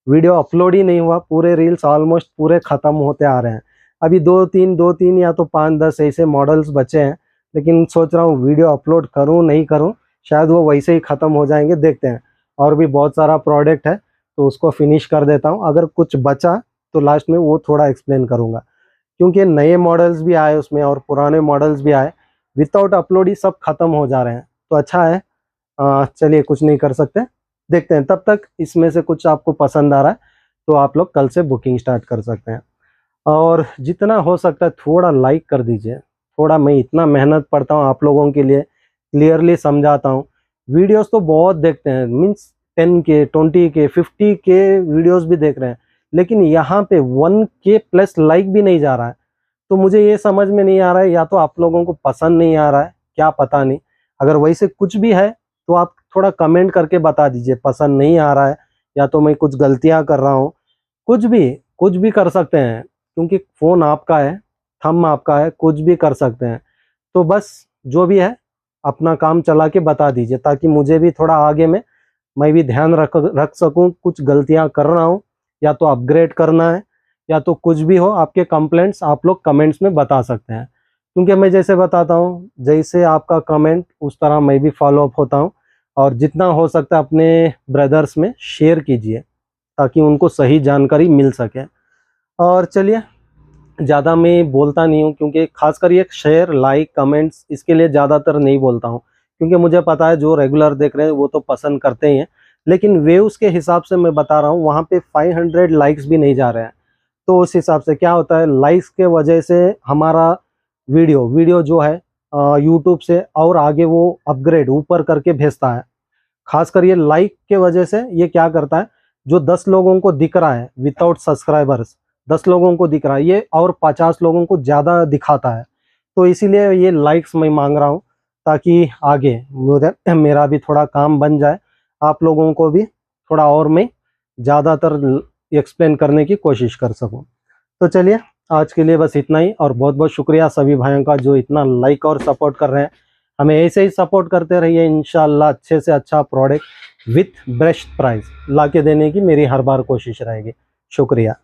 वीडियो अपलोड ही नहीं हुआ, पूरे रील्स ऑलमोस्ट पूरे ख़त्म होते आ रहे हैं। अभी दो तीन या तो 5-10 ऐसे मॉडल्स बचे हैं, लेकिन सोच रहा हूँ वीडियो अपलोड करूँ नहीं करूँ, शायद वो वैसे ही ख़त्म हो जाएंगे, देखते हैं। और भी बहुत सारा प्रोडक्ट है तो उसको फिनिश कर देता हूँ। अगर कुछ बचा तो लास्ट में वो थोड़ा एक्सप्लेन करूँगा, क्योंकि नए मॉडल्स भी आए उसमें और पुराने मॉडल्स भी आए, विदाउट अपलोड ही सब ख़त्म हो जा रहे हैं। तो अच्छा है, चलिए कुछ नहीं कर सकते, देखते हैं। तब तक इसमें से कुछ आपको पसंद आ रहा है तो आप लोग कल से बुकिंग स्टार्ट कर सकते हैं। और जितना हो सकता है थोड़ा लाइक कर दीजिए। थोड़ा मैं इतना मेहनत पड़ता हूँ आप लोगों के लिए, क्लियरली समझाता हूँ। वीडियोस तो बहुत देखते हैं, means 10K 20K 50K videos भी देख रहे हैं, लेकिन यहाँ पे 1K प्लस लाइक भी नहीं जा रहा है। तो मुझे ये समझ में नहीं आ रहा है, या तो आप लोगों को पसंद नहीं आ रहा है, क्या पता नहीं। अगर वैसे कुछ भी है तो आप थोड़ा कमेंट करके बता दीजिए, पसंद नहीं आ रहा है या तो मैं कुछ गलतियां कर रहा हूँ, कुछ भी कर सकते हैं, क्योंकि फ़ोन आपका है, थंब आपका है, कुछ भी कर सकते हैं। तो बस जो भी है अपना काम चला के बता दीजिए, ताकि मुझे भी थोड़ा आगे में मैं भी ध्यान रख सकूं, कुछ गलतियां कर रहा हूं या तो अपग्रेड करना है या तो कुछ भी हो। आपके कंप्लेंट्स आप लोग कमेंट्स में बता सकते हैं, क्योंकि मैं जैसे बताता हूं, जैसे आपका कमेंट उस तरह मैं भी फॉलो अप होता हूं। और जितना हो सकता है अपने ब्रदर्स में शेयर कीजिए, ताकि उनको सही जानकारी मिल सके। और चलिए, ज़्यादा मैं बोलता नहीं हूँ, क्योंकि खासकर ये शेयर लाइक कमेंट्स इसके लिए ज़्यादातर नहीं बोलता हूँ, क्योंकि मुझे पता है जो रेगुलर देख रहे हैं वो तो पसंद करते ही हैं। लेकिन व्यूज़ के हिसाब से मैं बता रहा हूँ, वहाँ पे 500 लाइक्स भी नहीं जा रहे हैं। तो उस हिसाब से क्या होता है, लाइक्स के वजह से हमारा वीडियो जो है यूट्यूब से और आगे वो अपग्रेड ऊपर करके भेजता है। खासकर ये लाइक के वजह से ये क्या करता है, जो 10 लोगों को दिख रहा है विदाउट सब्सक्राइबर्स, 10 लोगों को दिख रहा है ये, और 50 लोगों को ज़्यादा दिखाता है। तो इसीलिए ये लाइक्स मैं मांग रहा हूँ, ताकि आगे मेरा भी थोड़ा काम बन जाए, आप लोगों को भी थोड़ा और मैं ज़्यादातर एक्सप्लेन करने की कोशिश कर सकूँ। तो चलिए आज के लिए बस इतना ही, और बहुत बहुत शुक्रिया सभी भाइयों का जो इतना लाइक और सपोर्ट कर रहे हैं। हमें ऐसे ही सपोर्ट करते रहिए, इंशाल्लाह अच्छे से अच्छा प्रोडक्ट विथ बेस्ट प्राइस ला के देने की मेरी हर बार कोशिश रहेगी। शुक्रिया।